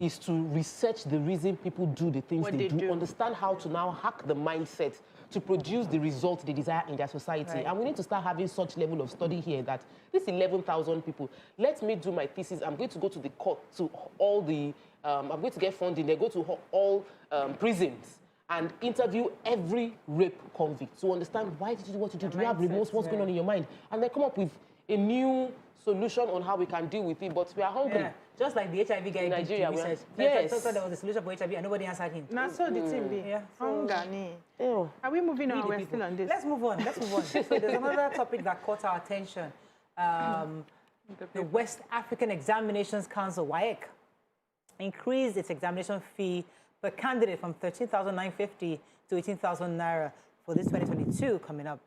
is to research the reason people do the things they do, understand how to now hack the mindset to produce the result they desire in their society. Right. And we need to start having such level of study here that this 11,000 people, let me do my thesis. I'm going to go to the court, to all the, I'm going to get funding. They go to all prisons and interview every rape convict to understand why did you do what you do? Do you have remorse? What's going on in your mind? And they come up with a new solution on how we can deal with it, but we are hungry. Yeah. Just like the HIV guy in Nigeria. Yes. So there was a solution for HIV and nobody answered him. Now, so the team be. Yeah. Are we moving on? We're still on this. Let's move on. So there's another topic that caught our attention. the West African Examinations Council, WAEC, increased its examination fee per candidate from 13,950 to 18,000 naira for this 2022 coming up.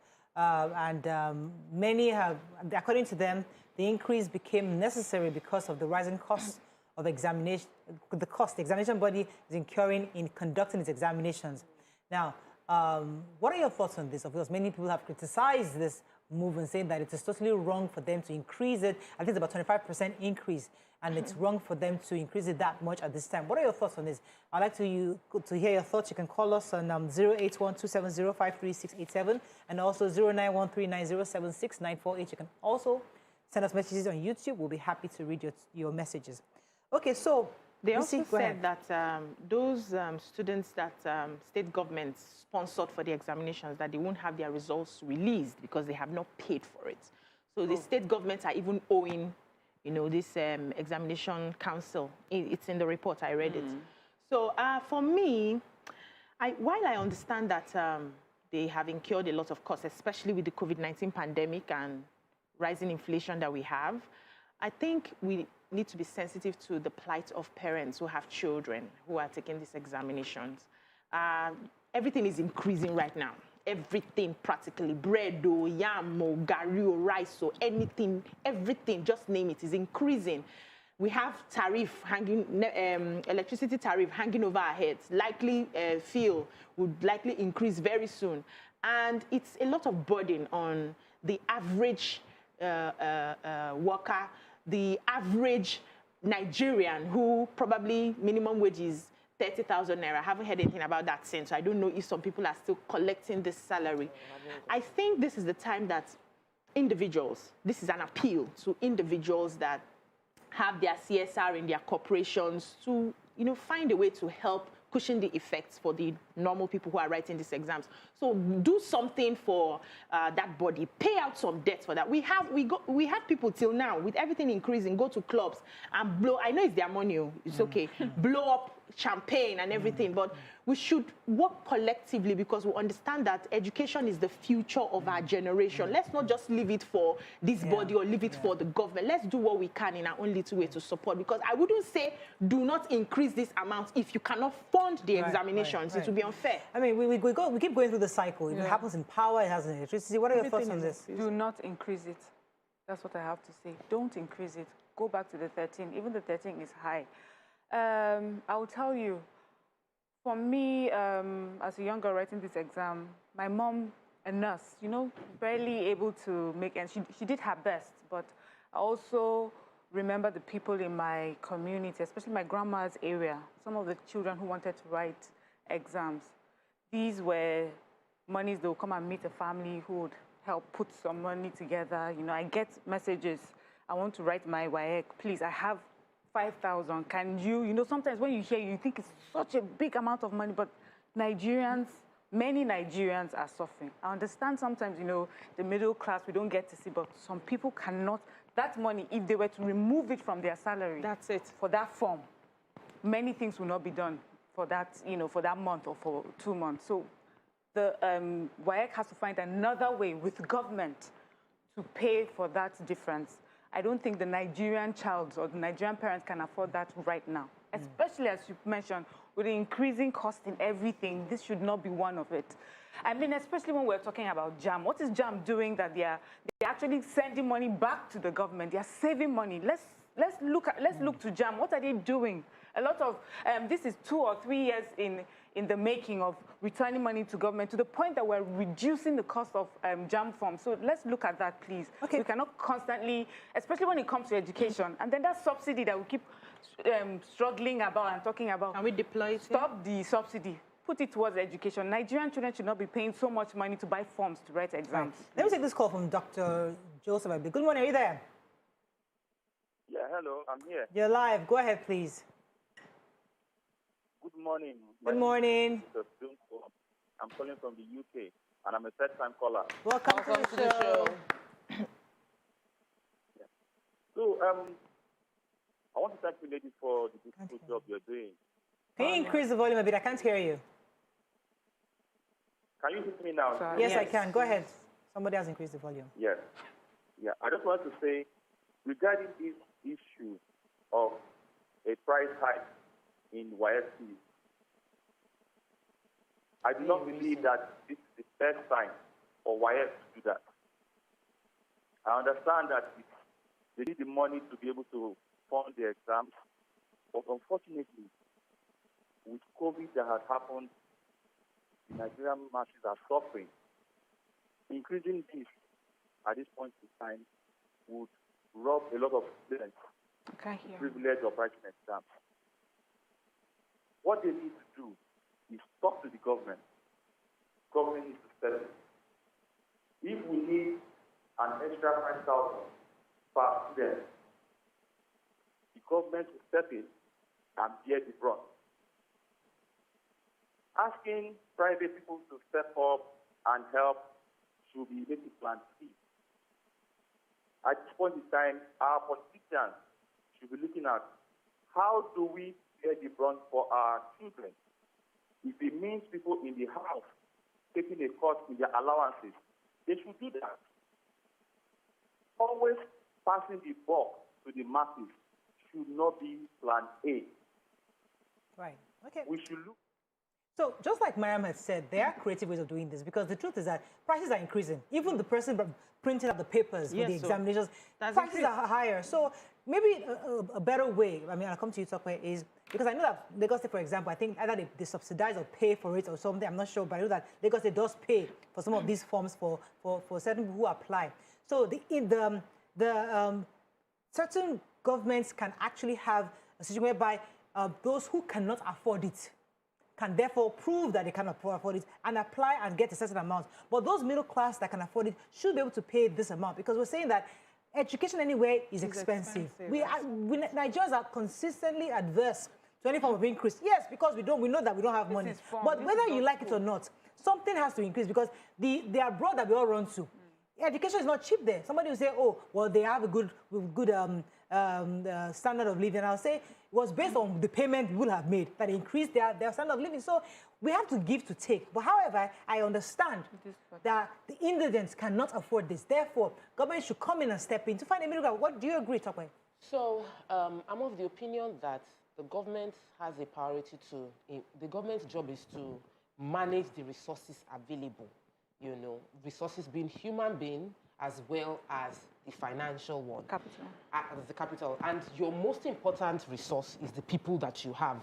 Many have, according to them, the increase became necessary because of the rising costs of examination, the examination body is incurring in conducting its examinations. Now, what are your thoughts on this? Of course, many people have criticized this move and saying that it is totally wrong for them to increase it. I think it's about 25% increase, and it's wrong for them to increase it that much at this time. What are your thoughts on this? I'd like to hear your thoughts. You can call us on 08127053687 and also 09139076948. You can also send us messages on YouTube. We'll be happy to read your messages. Okay, so they also said that those students that state governments sponsored for the examinations, that they won't have their results released because they have not paid for it. So the state governments are even owing, this examination council. It's in the report, I read it. So for me, while I understand that they have incurred a lot of costs, especially with the COVID-19 pandemic and rising inflation that we have, I think we need to be sensitive to the plight of parents who have children who are taking these examinations. Everything is increasing right now. Everything practically, bread, yam, gari, rice, anything, everything, just name it, is increasing. We have tariff hanging, electricity tariff hanging over our heads. Likely fuel would likely increase very soon. And it's a lot of burden on the average worker, the average Nigerian who probably minimum wage is 30,000 naira. I haven't heard anything about that since. So I don't know if some people are still collecting this salary. I think this is the time that individuals, this is an appeal to individuals that have their CSR in their corporations to, find a way to help cushion the effects for the normal people who are writing these exams. So do something for that body. Pay out some debt for that. We have people till now, with everything increasing, go to clubs and blow. I know it's their money. It's okay. Blow up champagne and everything, but we should work collectively because we understand that education is the future of our generation. Let's not just leave it for this body or leave it for the government. Let's do what we can in our own little way to support, because I wouldn't say do not increase this amount if you cannot fund the examinations. It would be unfair. I mean, we keep going through the cycle. It happens in power, it has in electricity. What are your thoughts on this? Do not increase it. That's what I have to say. Don't increase it. Go back to the 13. Even the 13 is high. I will tell you, for me, as a young girl writing this exam, my mom, a nurse, barely able to make, and she did her best, but I also remember the people in my community, especially my grandma's area, some of the children who wanted to write exams. These were monies they would come and meet a family who would help put some money together. I get messages, I want to write my WAEC, please, I have 5,000. Can you, sometimes when you hear, you think it's such a big amount of money, but many Nigerians are suffering. I understand sometimes, the middle class, we don't get to see, but some people cannot. That money, if they were to remove it from their salary, that's it. For that form, many things will not be done for that, for that month or for 2 months. So the WAEC has to find another way with government to pay for that difference. I don't think the Nigerian child or the Nigerian parents can afford that right now, especially as you mentioned, with the increasing cost in everything. This should not be one of it. I mean, especially when we're talking about JAM. What is JAM doing that they're actually sending money back to the government? They're saving money. Let's look to JAM. What are they doing? A lot of this is 2 or 3 years in the making of returning money to government, to the point that we're reducing the cost of JAM forms. So let's look at that, please. Okay. We cannot constantly, especially when it comes to education, and then that subsidy that we keep struggling about and talking about. Can we deploy it? Stop the subsidy. Put it towards education. Nigerian children should not be paying so much money to buy forms to write exams. Right. Let me take this call from Dr. Joseph. Good morning, are you there? Yeah, hello, I'm here. You're live. Go ahead, please. Good morning. Good morning. I'm calling from the UK, and I'm a third-time caller. Welcome to the show. Yeah. So, I want to thank you, ladies, for the beautiful job you're doing. Can you increase the volume a bit? I can't hear you. Can you hear me now? Yes, I can. Go ahead. Somebody has increased the volume. Yes. Yeah, I just want to say, regarding this issue of a price hike in YSP, I do not believe that this is the first time for YS to do that. I understand that they need the money to be able to fund the exams, but unfortunately, with COVID that has happened, the Nigerian masses are suffering. Increasing this at this point in time would rob a lot of students the privilege of writing exams. What they need to do is talk to the government. Government needs to step in. If we need an extra 5,000 per student, the government will step in and bear the brunt. Asking private people to step up and help should be making plan C. At this point in time, our politicians should be looking at how do we bear the brunt for our children. If it means people in the house taking a cut in their allowances, they should do that. Always passing the buck to the masses should not be plan A. Right. Okay. We should look. So just like Mariam had said, there are creative ways of doing this because the truth is that prices are increasing. Even the person printing out the papers for the examinations, prices are higher. So maybe a better way, I mean, I'll come to you, Tokwe, is because I know that Lagos State, for example, I think either they subsidize or pay for it or something, I'm not sure, but I know that Lagos State does pay for some of these forms for certain people who apply. So certain governments can actually have a situation whereby those who cannot afford it can therefore prove that they can afford it and apply and get a certain amount. But those middle class that can afford it should be able to pay this amount because we're saying that education anyway is expensive. Nigerians are consistently adverse to any form of increase. Yes, because we know that we don't have money. But whether you like it or not, something has to increase because the abroad that we all run to, education is not cheap there. Somebody will say, oh, well, they have a good standard of living. I'll say it was based on the payment people have made that increased their standard of living. So we have to give to take. But however, I understand that the indigents cannot afford this. Therefore, government should come in and step in to find a middle ground. What do you agree, Tokwe? So I'm of the opinion that the government has a priority the government's job is to manage the resources available. You know, resources being human being as well as the financial one. Capital. The capital. And your most important resource is the people that you have.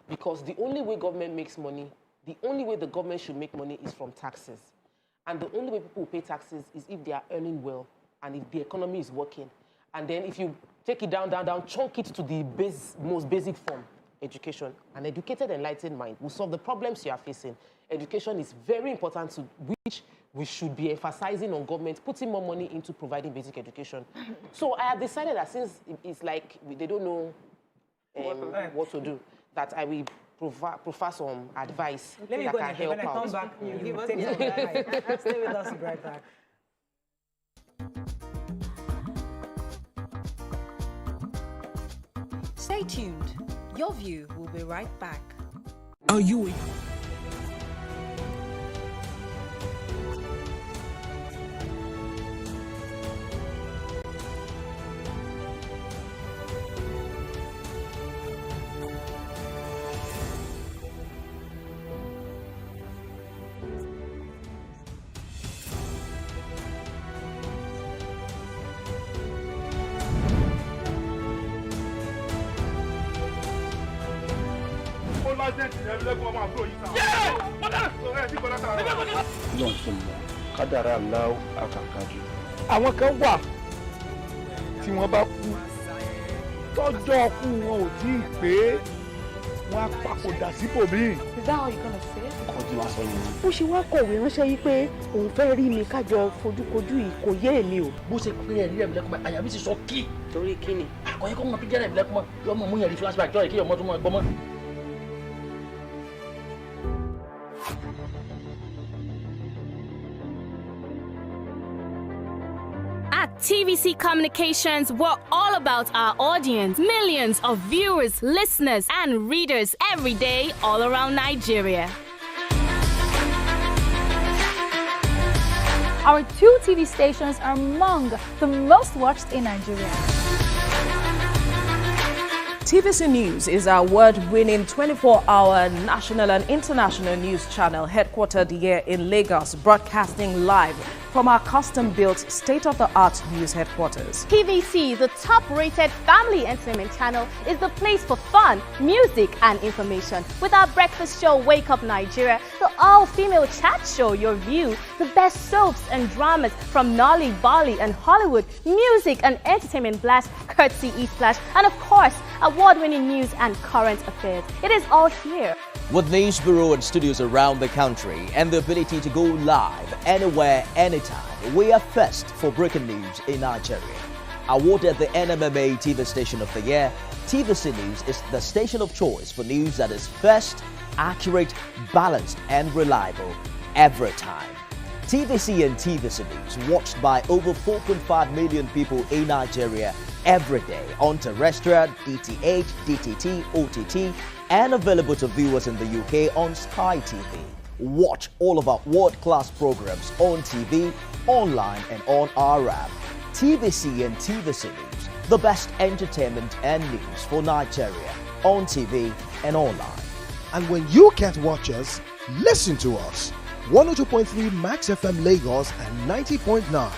Because the only way government makes money, the only way the government should make money is from taxes. And the only way people will pay taxes is if they are earning well and if the economy is working. And then if you take it down, chunk it to the most basic form, education. An educated, enlightened mind will solve the problems you are facing. Education is very important, to which we should be emphasizing on government, putting more money into providing basic education. So I have decided that since it's like they don't know what to do, that I will provide some advice that can help out. When I come back, you will take some advice. Stay with us, we'll be right back. Stay tuned. Your View will be right back. Are you àwọn kan wà tí wọ́n bá kú tọ́jọ́ kú wọn ò tí ì pé wọ́n á papòdà síbòmíì. Is that how you're gonna say it? Bó ṣe wá kọ̀wé ránṣẹ́ yìí pé òun fẹ́ rí mi kájọ fojúkojú yìí kò yé èmi o. Bó ṣe pé ẹ̀rí ẹ̀mí lẹ́kùnmọ́ àyà mi ti sọ kí. Torí kí ni? Àkọ́yẹ́ kọ́ mọ bí jẹ́rẹ̀ ẹ̀mí lẹ́kùnmọ́ yọmọ mú yẹn rí flashback jọ́ ìkéyọ̀ mọ́ tó mọ́ ẹgbọ́n mọ́. At TVC Communications, we're all about our audience. Millions of viewers, listeners, and readers every day, all around Nigeria. Our 2 TV stations are among the most watched in Nigeria. TVC News is our award-winning 24-hour national and international news channel headquartered here in Lagos, broadcasting live from our custom-built state-of-the-art news headquarters. TVC, the top-rated family entertainment channel, is the place for fun, music and information. With our breakfast show, Wake Up Nigeria, the all-female chat show, Your View, the best soaps and dramas from Nolly, Bali and Hollywood, music and entertainment blast, courtesy E-Splash, and of course, award-winning news and current affairs. It is all here. With news bureau and studios around the country and the ability to go live anywhere, anytime, we are first for breaking news in Nigeria. Awarded the NMMA TV Station of the Year, TVC News is the station of choice for news that is first, accurate, balanced and reliable every time. TVC and TVC News watched by over 4.5 million people in Nigeria every day on terrestrial, DTH, DTT, OTT, and available to viewers in the UK on Sky TV. Watch all of our world-class programs on TV, online, and on our app. TVC and TVC News, the best entertainment and news for Nigeria on TV and online. And when you can't watch us, listen to us. 102.3 Max FM Lagos and 90.9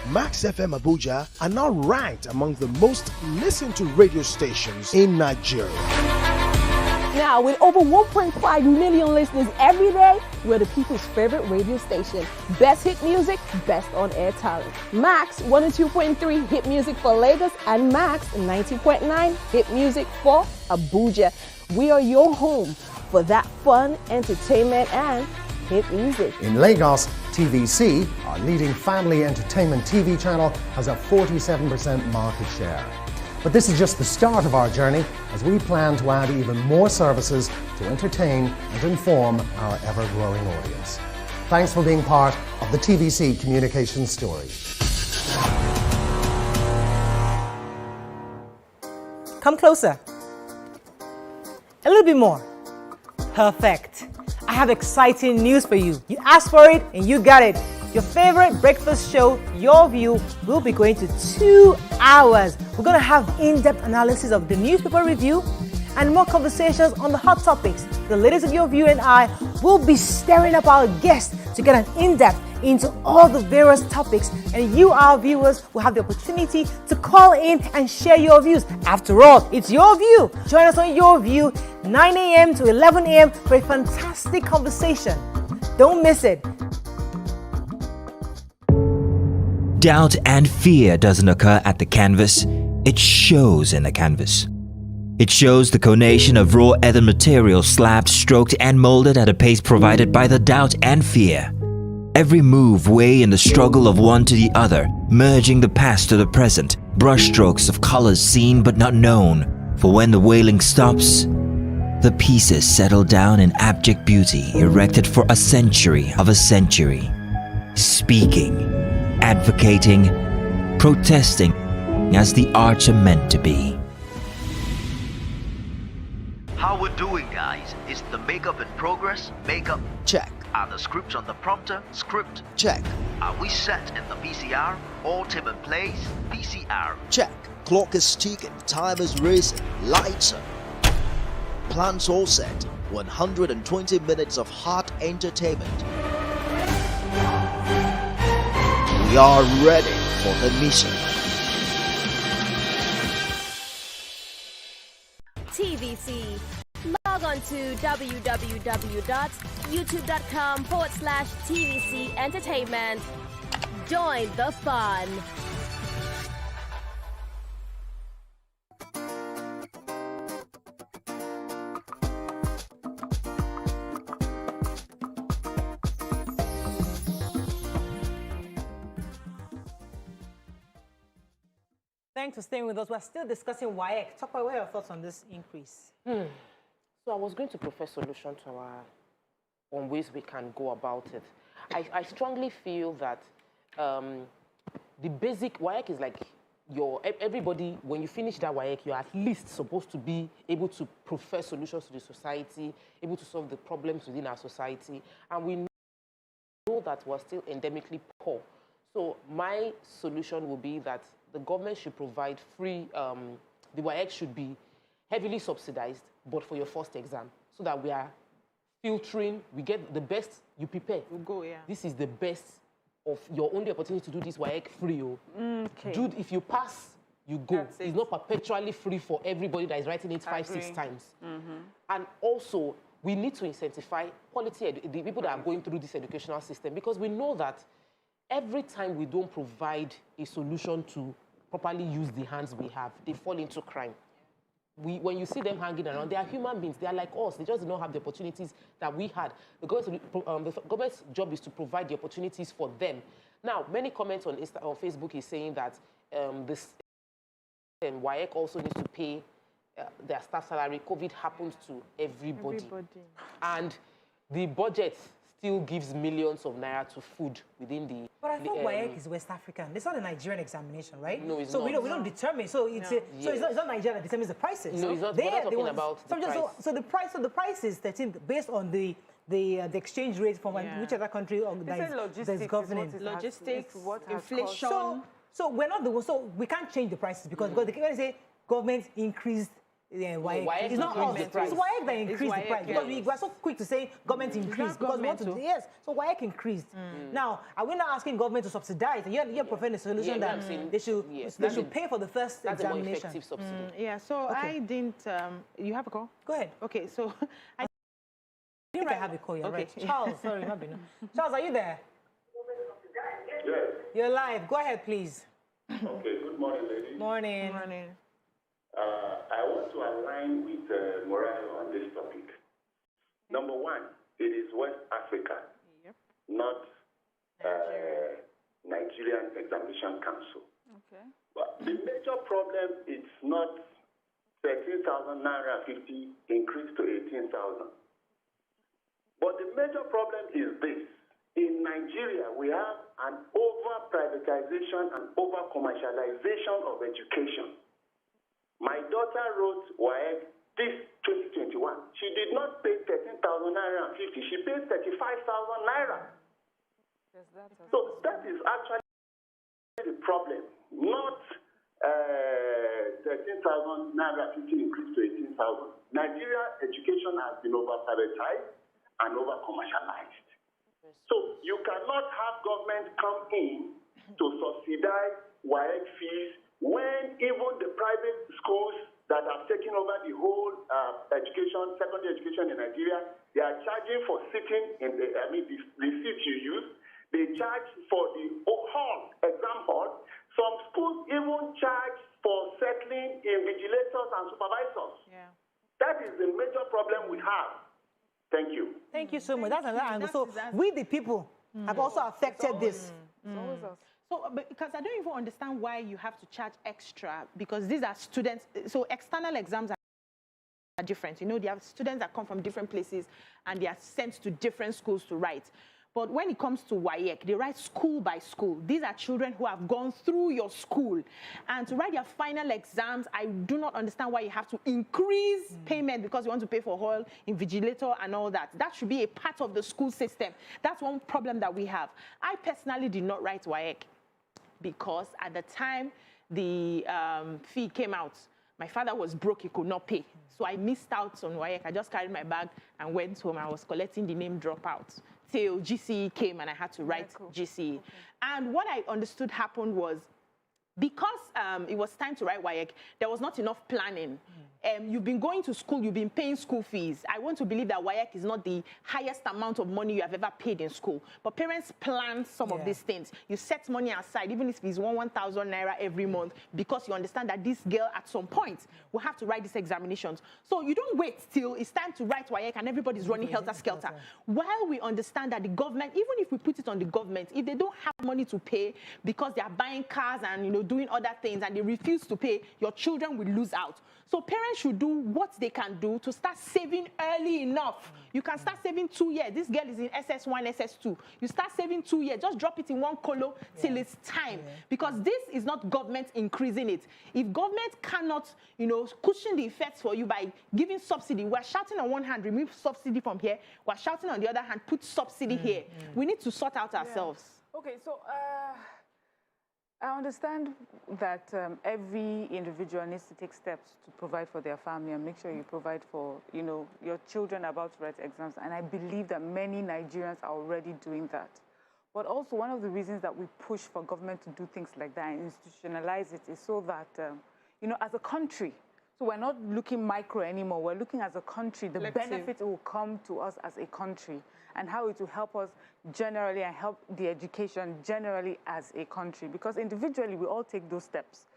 Max FM Abuja are now ranked among the most listened to radio stations in Nigeria. Now, with over 1.5 million listeners every day, we're the people's favorite radio station. Best hit music, best on-air talent. Max 102.3 hit music for Lagos and Max 90.9 hit music for Abuja. We are your home for that fun, entertainment, and hit music. In Lagos, TVC, our leading family entertainment TV channel, has a 47% market share. But this is just the start of our journey, as we plan to add even more services to entertain and inform our ever-growing audience. Thanks for being part of the TVC communications story. Come closer. A little bit more. Perfect. I have exciting news for you. You asked for it and you got it. Your favorite breakfast show, Your View, will be going to 2 hours. We're going to have in-depth analysis of the newspaper review and more conversations on the hot topics. The ladies of Your View and I will be stirring up our guests to get an in-depth into all the various topics, and you, our viewers, will have the opportunity to call in and share your views. After all, it's Your View. Join us on Your View, 9 a.m. to 11 a.m. for a fantastic conversation. Don't miss it. Doubt and fear doesn't occur at the canvas, it shows in the canvas. It shows the conation of raw earthen material slabbed, stroked and molded at a pace provided by the doubt and fear. Every move way in the struggle of one to the other, merging the past to the present, brushstrokes of colors seen but not known. For when the wailing stops, the pieces settle down in abject beauty erected for a century of a century. Speaking, advocating, protesting as the arts are meant to be. How we're doing, guys? Is the makeup in progress? Makeup check. Are the scripts on the prompter? Script check. Are we set in the VCR? All Tim in place? VCR check. Clock is ticking, time is racing, lights are. Plans all set. 120 minutes of hot entertainment. We are ready for the mission. TVC. Log on to www.youtube.com/TVC Entertainment. Join the fun. Thanks for staying with us. We're still discussing WAEC. Talk about what are your thoughts on this increase? So I was going to propose solution to on ways we can go about it. I strongly feel that the basic WAEC is like everybody, when you finish that WAEC, you're at least supposed to be able to profess solutions to the society, able to solve the problems within our society. And we know that we're still endemically poor. So my solution would be that the government should provide free, the WAEC should be heavily subsidized, but for your first exam, so that we are filtering, we get the best, you prepare. We'll go, yeah. This is the best of your only opportunity to do this WAEC free. Okay. Dude, if you pass, you go. It's not perpetually free for everybody that is writing it 5, 6 times. And also, we need to incentivize quality, the people that are going through this educational system, because we know that every time we don't provide a solution to properly use the hands we have, they fall into crime. When you see them hanging around, they are human beings. They are like us. They just don't have the opportunities that we had. The government's job is to provide the opportunities for them. Now, many comments on Facebook is saying that this WAEC also needs to pay their staff salary. COVID happens to everybody. And the budget still gives millions of naira to food within the... But I thought WAEC is West African. It's not a Nigerian examination, right? No, it's so not. We don't determine. So it's it's not Nigeria that determines the prices. No, it's not. We're not talking about the price. So the price is 13 based on the exchange rate from which other country that's governing. Logistics, inflation. So we're not the so we can't change the prices because they can say government increased. WAEC. WAEC it's not us. It's WAEC that increased the price. Because we are so quick to say government increased. Because we want to, yes, so WAEC increased. Now, are we not asking government to subsidize? You're providing a solution that they should pay for the first examination. That's a more effective subsidy. Yeah, so I didn't... you have a call? Go ahead. Okay, so... I think I have a call, you're right. Charles, sorry, not Bino. Charles, are you there? Yes. You're live. Go ahead, please. Okay, good morning, ladies. Morning. Morning. I want to align with Morale on this topic. Number one, it is West Africa, not Nigerian Examination Council. Okay. But the major problem is not 13,000 naira 50 increased to 18,000. But the major problem is this. In Nigeria, we have an over-privatization and over-commercialization of education. My daughter wrote WAEC this 2021. She did not pay 13,000 naira and 50. She paid 35,000 naira. So that is actually the problem, not 13,000 naira 50 increased to 18,000. Nigeria education has been over-privatized and over-commercialized. So you cannot have government come in to subsidize WAEC fees when even the private schools that have taken over the whole education, secondary education in Nigeria, they are charging for sitting in the seat you use. They charge for the hall, exam hall. Some schools even charge for settling invigilators and supervisors. Yeah. That is the major problem we have. Thank you. Thank you so much. That's another angle. So we, the people, have also affected this. So, because I don't even understand why you have to charge extra, because these are students. So external exams are different. You know, they have students that come from different places and they are sent to different schools to write. But when it comes to WAEC, they write school by school. These are children who have gone through your school. And to write their final exams, I do not understand why you have to increase payment because you want to pay for hall, invigilator, and all that. That should be a part of the school system. That's one problem that we have. I personally did not write WAEC because at the time the fee came out, my father was broke, he could not pay. So I missed out on WAEC. I just carried my bag and went home. I was collecting the name dropouts till GCE came and I had to write GCE. Okay. And what I understood happened was because it was time to write WAEC, there was not enough planning. You've been going to school, you've been paying school fees. I want to believe that WAEC is not the highest amount of money you have ever paid in school. But parents plan some of these things. You set money aside, even if it's 1,000 naira every month, because you understand that this girl at some point will have to write these examinations. So you don't wait till it's time to write WAEC and everybody's running helter-skelter. While we understand that the government, even if we put it on the government, if they don't have money to pay because they are buying cars and doing other things and they refuse to pay, your children will lose out. So parents should do what they can do to start saving early enough. You can start saving 2 years. This girl is in SS1, SS2. You start saving 2 years. Just drop it in one colo till it's time. Because this is not government increasing it. If government cannot, cushion the effects for you by giving subsidy, we're shouting on one hand, remove subsidy from here. We're shouting on the other hand, put subsidy here. We need to sort out ourselves. Okay, so I understand that every individual needs to take steps to provide for their family and make sure you provide for, you know, your children about to write exams. And I believe that many Nigerians are already doing that. But also one of the reasons that we push for government to do things like that and institutionalize it is so that, you know, as a country, so we're not looking micro anymore, we're looking as a country, the benefit will come to us as a country and how it will help us generally and help the education generally as a country. Because individually, we all take those steps.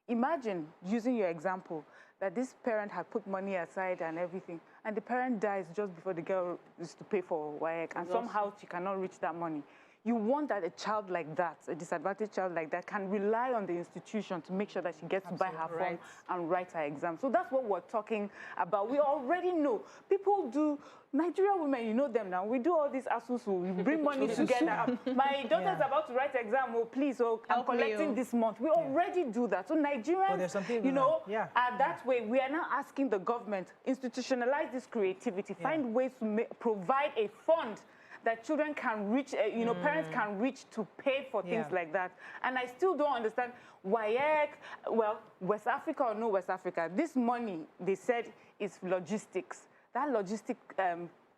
Imagine, using your example, that this parent had put money aside and everything, and the parent dies just before the girl is to pay for WAEC, and somehow she cannot reach that money. You want that a child like that, a disadvantaged child like that, can rely on the institution to make sure that she gets to buy her form and write her exam. So that's what we're talking about. We already know. People do, Nigerian women, you know them now, we do all this asusu, we bring money together. My daughter's about to write exam, oh please, oh, I'm collecting this month. We already do that. So Nigerians, you know, are that way. We are now asking the government, institutionalize this creativity, find ways to provide a fund that children can reach, you know, parents can reach to pay for things like that. And I still don't understand WAEC, well, West Africa or no West Africa, this money, they said, is logistics. That logistic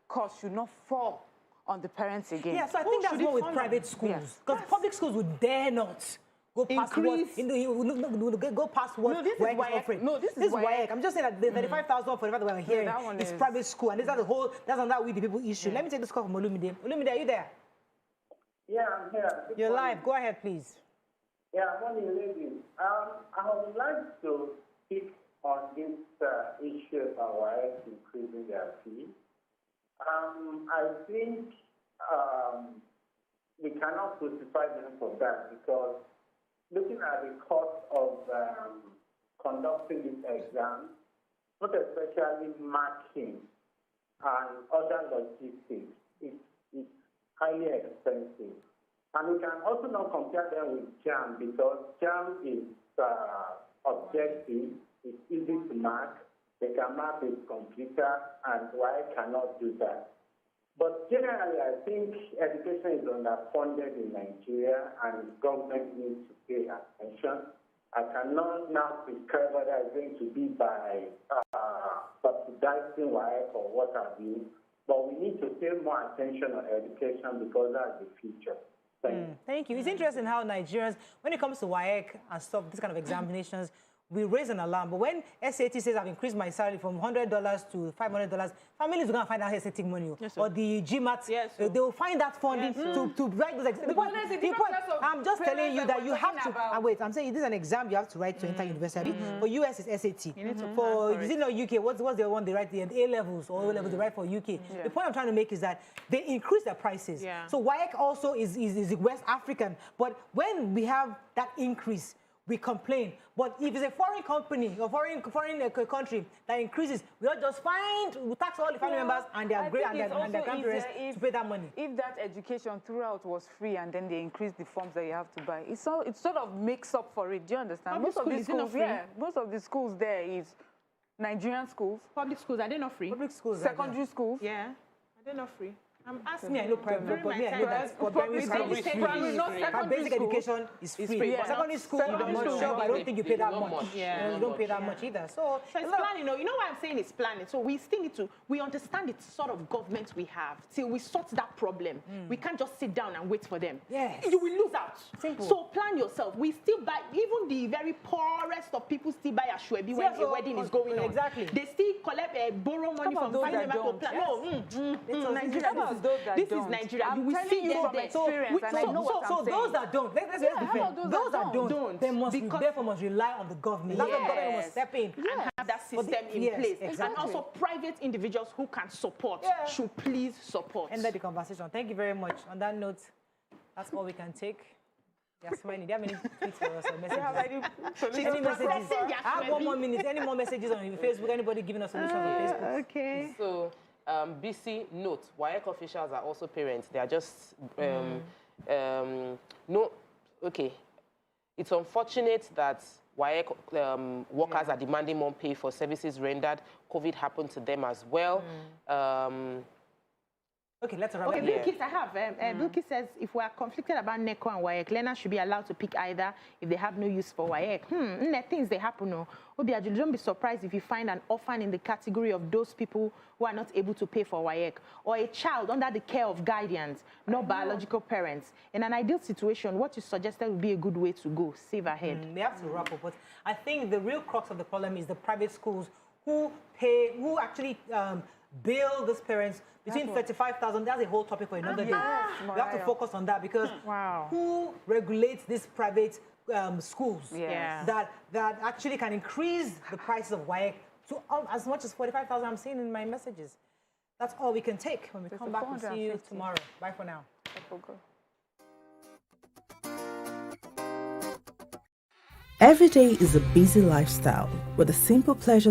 cost should not fall on the parents again. Yeah, so I think that's what with private schools. Because public schools would dare not go past what, go past what WAEC is offering. No, this is WAEC. I'm just saying that the 35,000 for that we're hearing is private school, and that's the whole, that's another way the people issue. Let me take this call from Olumide. Olumide, are you there? Yeah, I'm here. You're live. Go ahead, please. Yeah, morning, ladies. I would like to speak on this issue about WAEC increasing their fee. I think we cannot crucify them for that, because looking at the cost of conducting this exam, not especially marking and other logistics, it's highly expensive. And we can also not compare them with JAM, because JAM is objective, it's easy to mark, they can mark with computer, and WAEC cannot do that. But generally, I think education is underfunded in Nigeria, and government needs to pay attention. I cannot now prescribe whether it's going to be by subsidizing WAEC or what have you, but we need to pay more attention on education, because that's the future. Thank you. It's interesting how Nigerians, when it comes to WAEC and stuff, this kind of examinations, we raise an alarm. But when SAT says I've increased my salary from $100 to $500, families are going to find out SAT money. Or the GMAT, they will find that funding to write those exams. I'm just telling you that you have to, wait, I'm saying this is an exam you have to write to enter university. For US, it's SAT. For, you know, UK, what's the one they write, the A-levels or O-levels they write for UK. The point I'm trying to make is that they increase their prices. So WAEC also is West African. But when we have that increase, we complain. But if it's a foreign company or foreign country that increases, we'll just we'll tax all the family members and their great and their grandparents to pay that money. If that education throughout was free and then they increase the forms that you have to buy, it sort of makes up for it. Do you understand? Most of the schools there is Nigerian schools. Public schools, are they not free? Public schools. Secondary schools. Yeah. Are they not free? Ask me, I know private, but me, I know that for primary school is free. Basic education is free. Secondary school, I'm not sure, but I don't think you pay that much. You don't pay that much either. So it's planning. You know why I'm saying it's planning? So we still need to, we understand the sort of government we have till we sort that problem. We can't just sit down and wait for them. Yes. You will lose out. Simple. So plan yourself. We still buy, even the very poorest of people still buy a shwebi when a wedding is going on. Exactly. They still collect borrow money from family members to plan. No, Nigeria. This is Nigeria. I'm you will telling see you from experience, and I know what I'm saying. Those that don't, let's be fair. Those that don't, they must therefore must rely on the government. The government must step in and have that system in place. Exactly. And also private individuals who can support should please support. End the conversation. Thank you very much. On that note, that's all we can take. Yes, many. Do you have any tweets for us or messages? Any messages? I have 1 more minute. Any more messages on Facebook? Anybody giving us solutions on Facebook? Okay. So, BC note, WAEC officials are also parents. They are just, it's unfortunate that WAEC workers are demanding more pay for services rendered. COVID happened to them as well. Okay, let's wrap Okay, up. Bilkis, I have. Bilkis says, if we are conflicted about NECO and WAEC, learners should be allowed to pick either if they have no use for WAEC. Things they happen. No. Obiaju, don't be surprised if you find an orphan in the category of those people who are not able to pay for WAEC, or a child under the care of guardians, not biological parents. In an ideal situation, what you suggested would be a good way to go. Save ahead. We have to wrap up, but I think the real crux of the problem is the private schools who actually bill these parents between 35,000. That's a whole topic for another day. We have to focus on that because who regulates these private schools that actually can increase the prices of WAEC to as much as 45,000? I'm seeing in my messages. That's all we can take. When we come back, we'll see you tomorrow. Bye for now. Every day is a busy lifestyle with the simple pleasure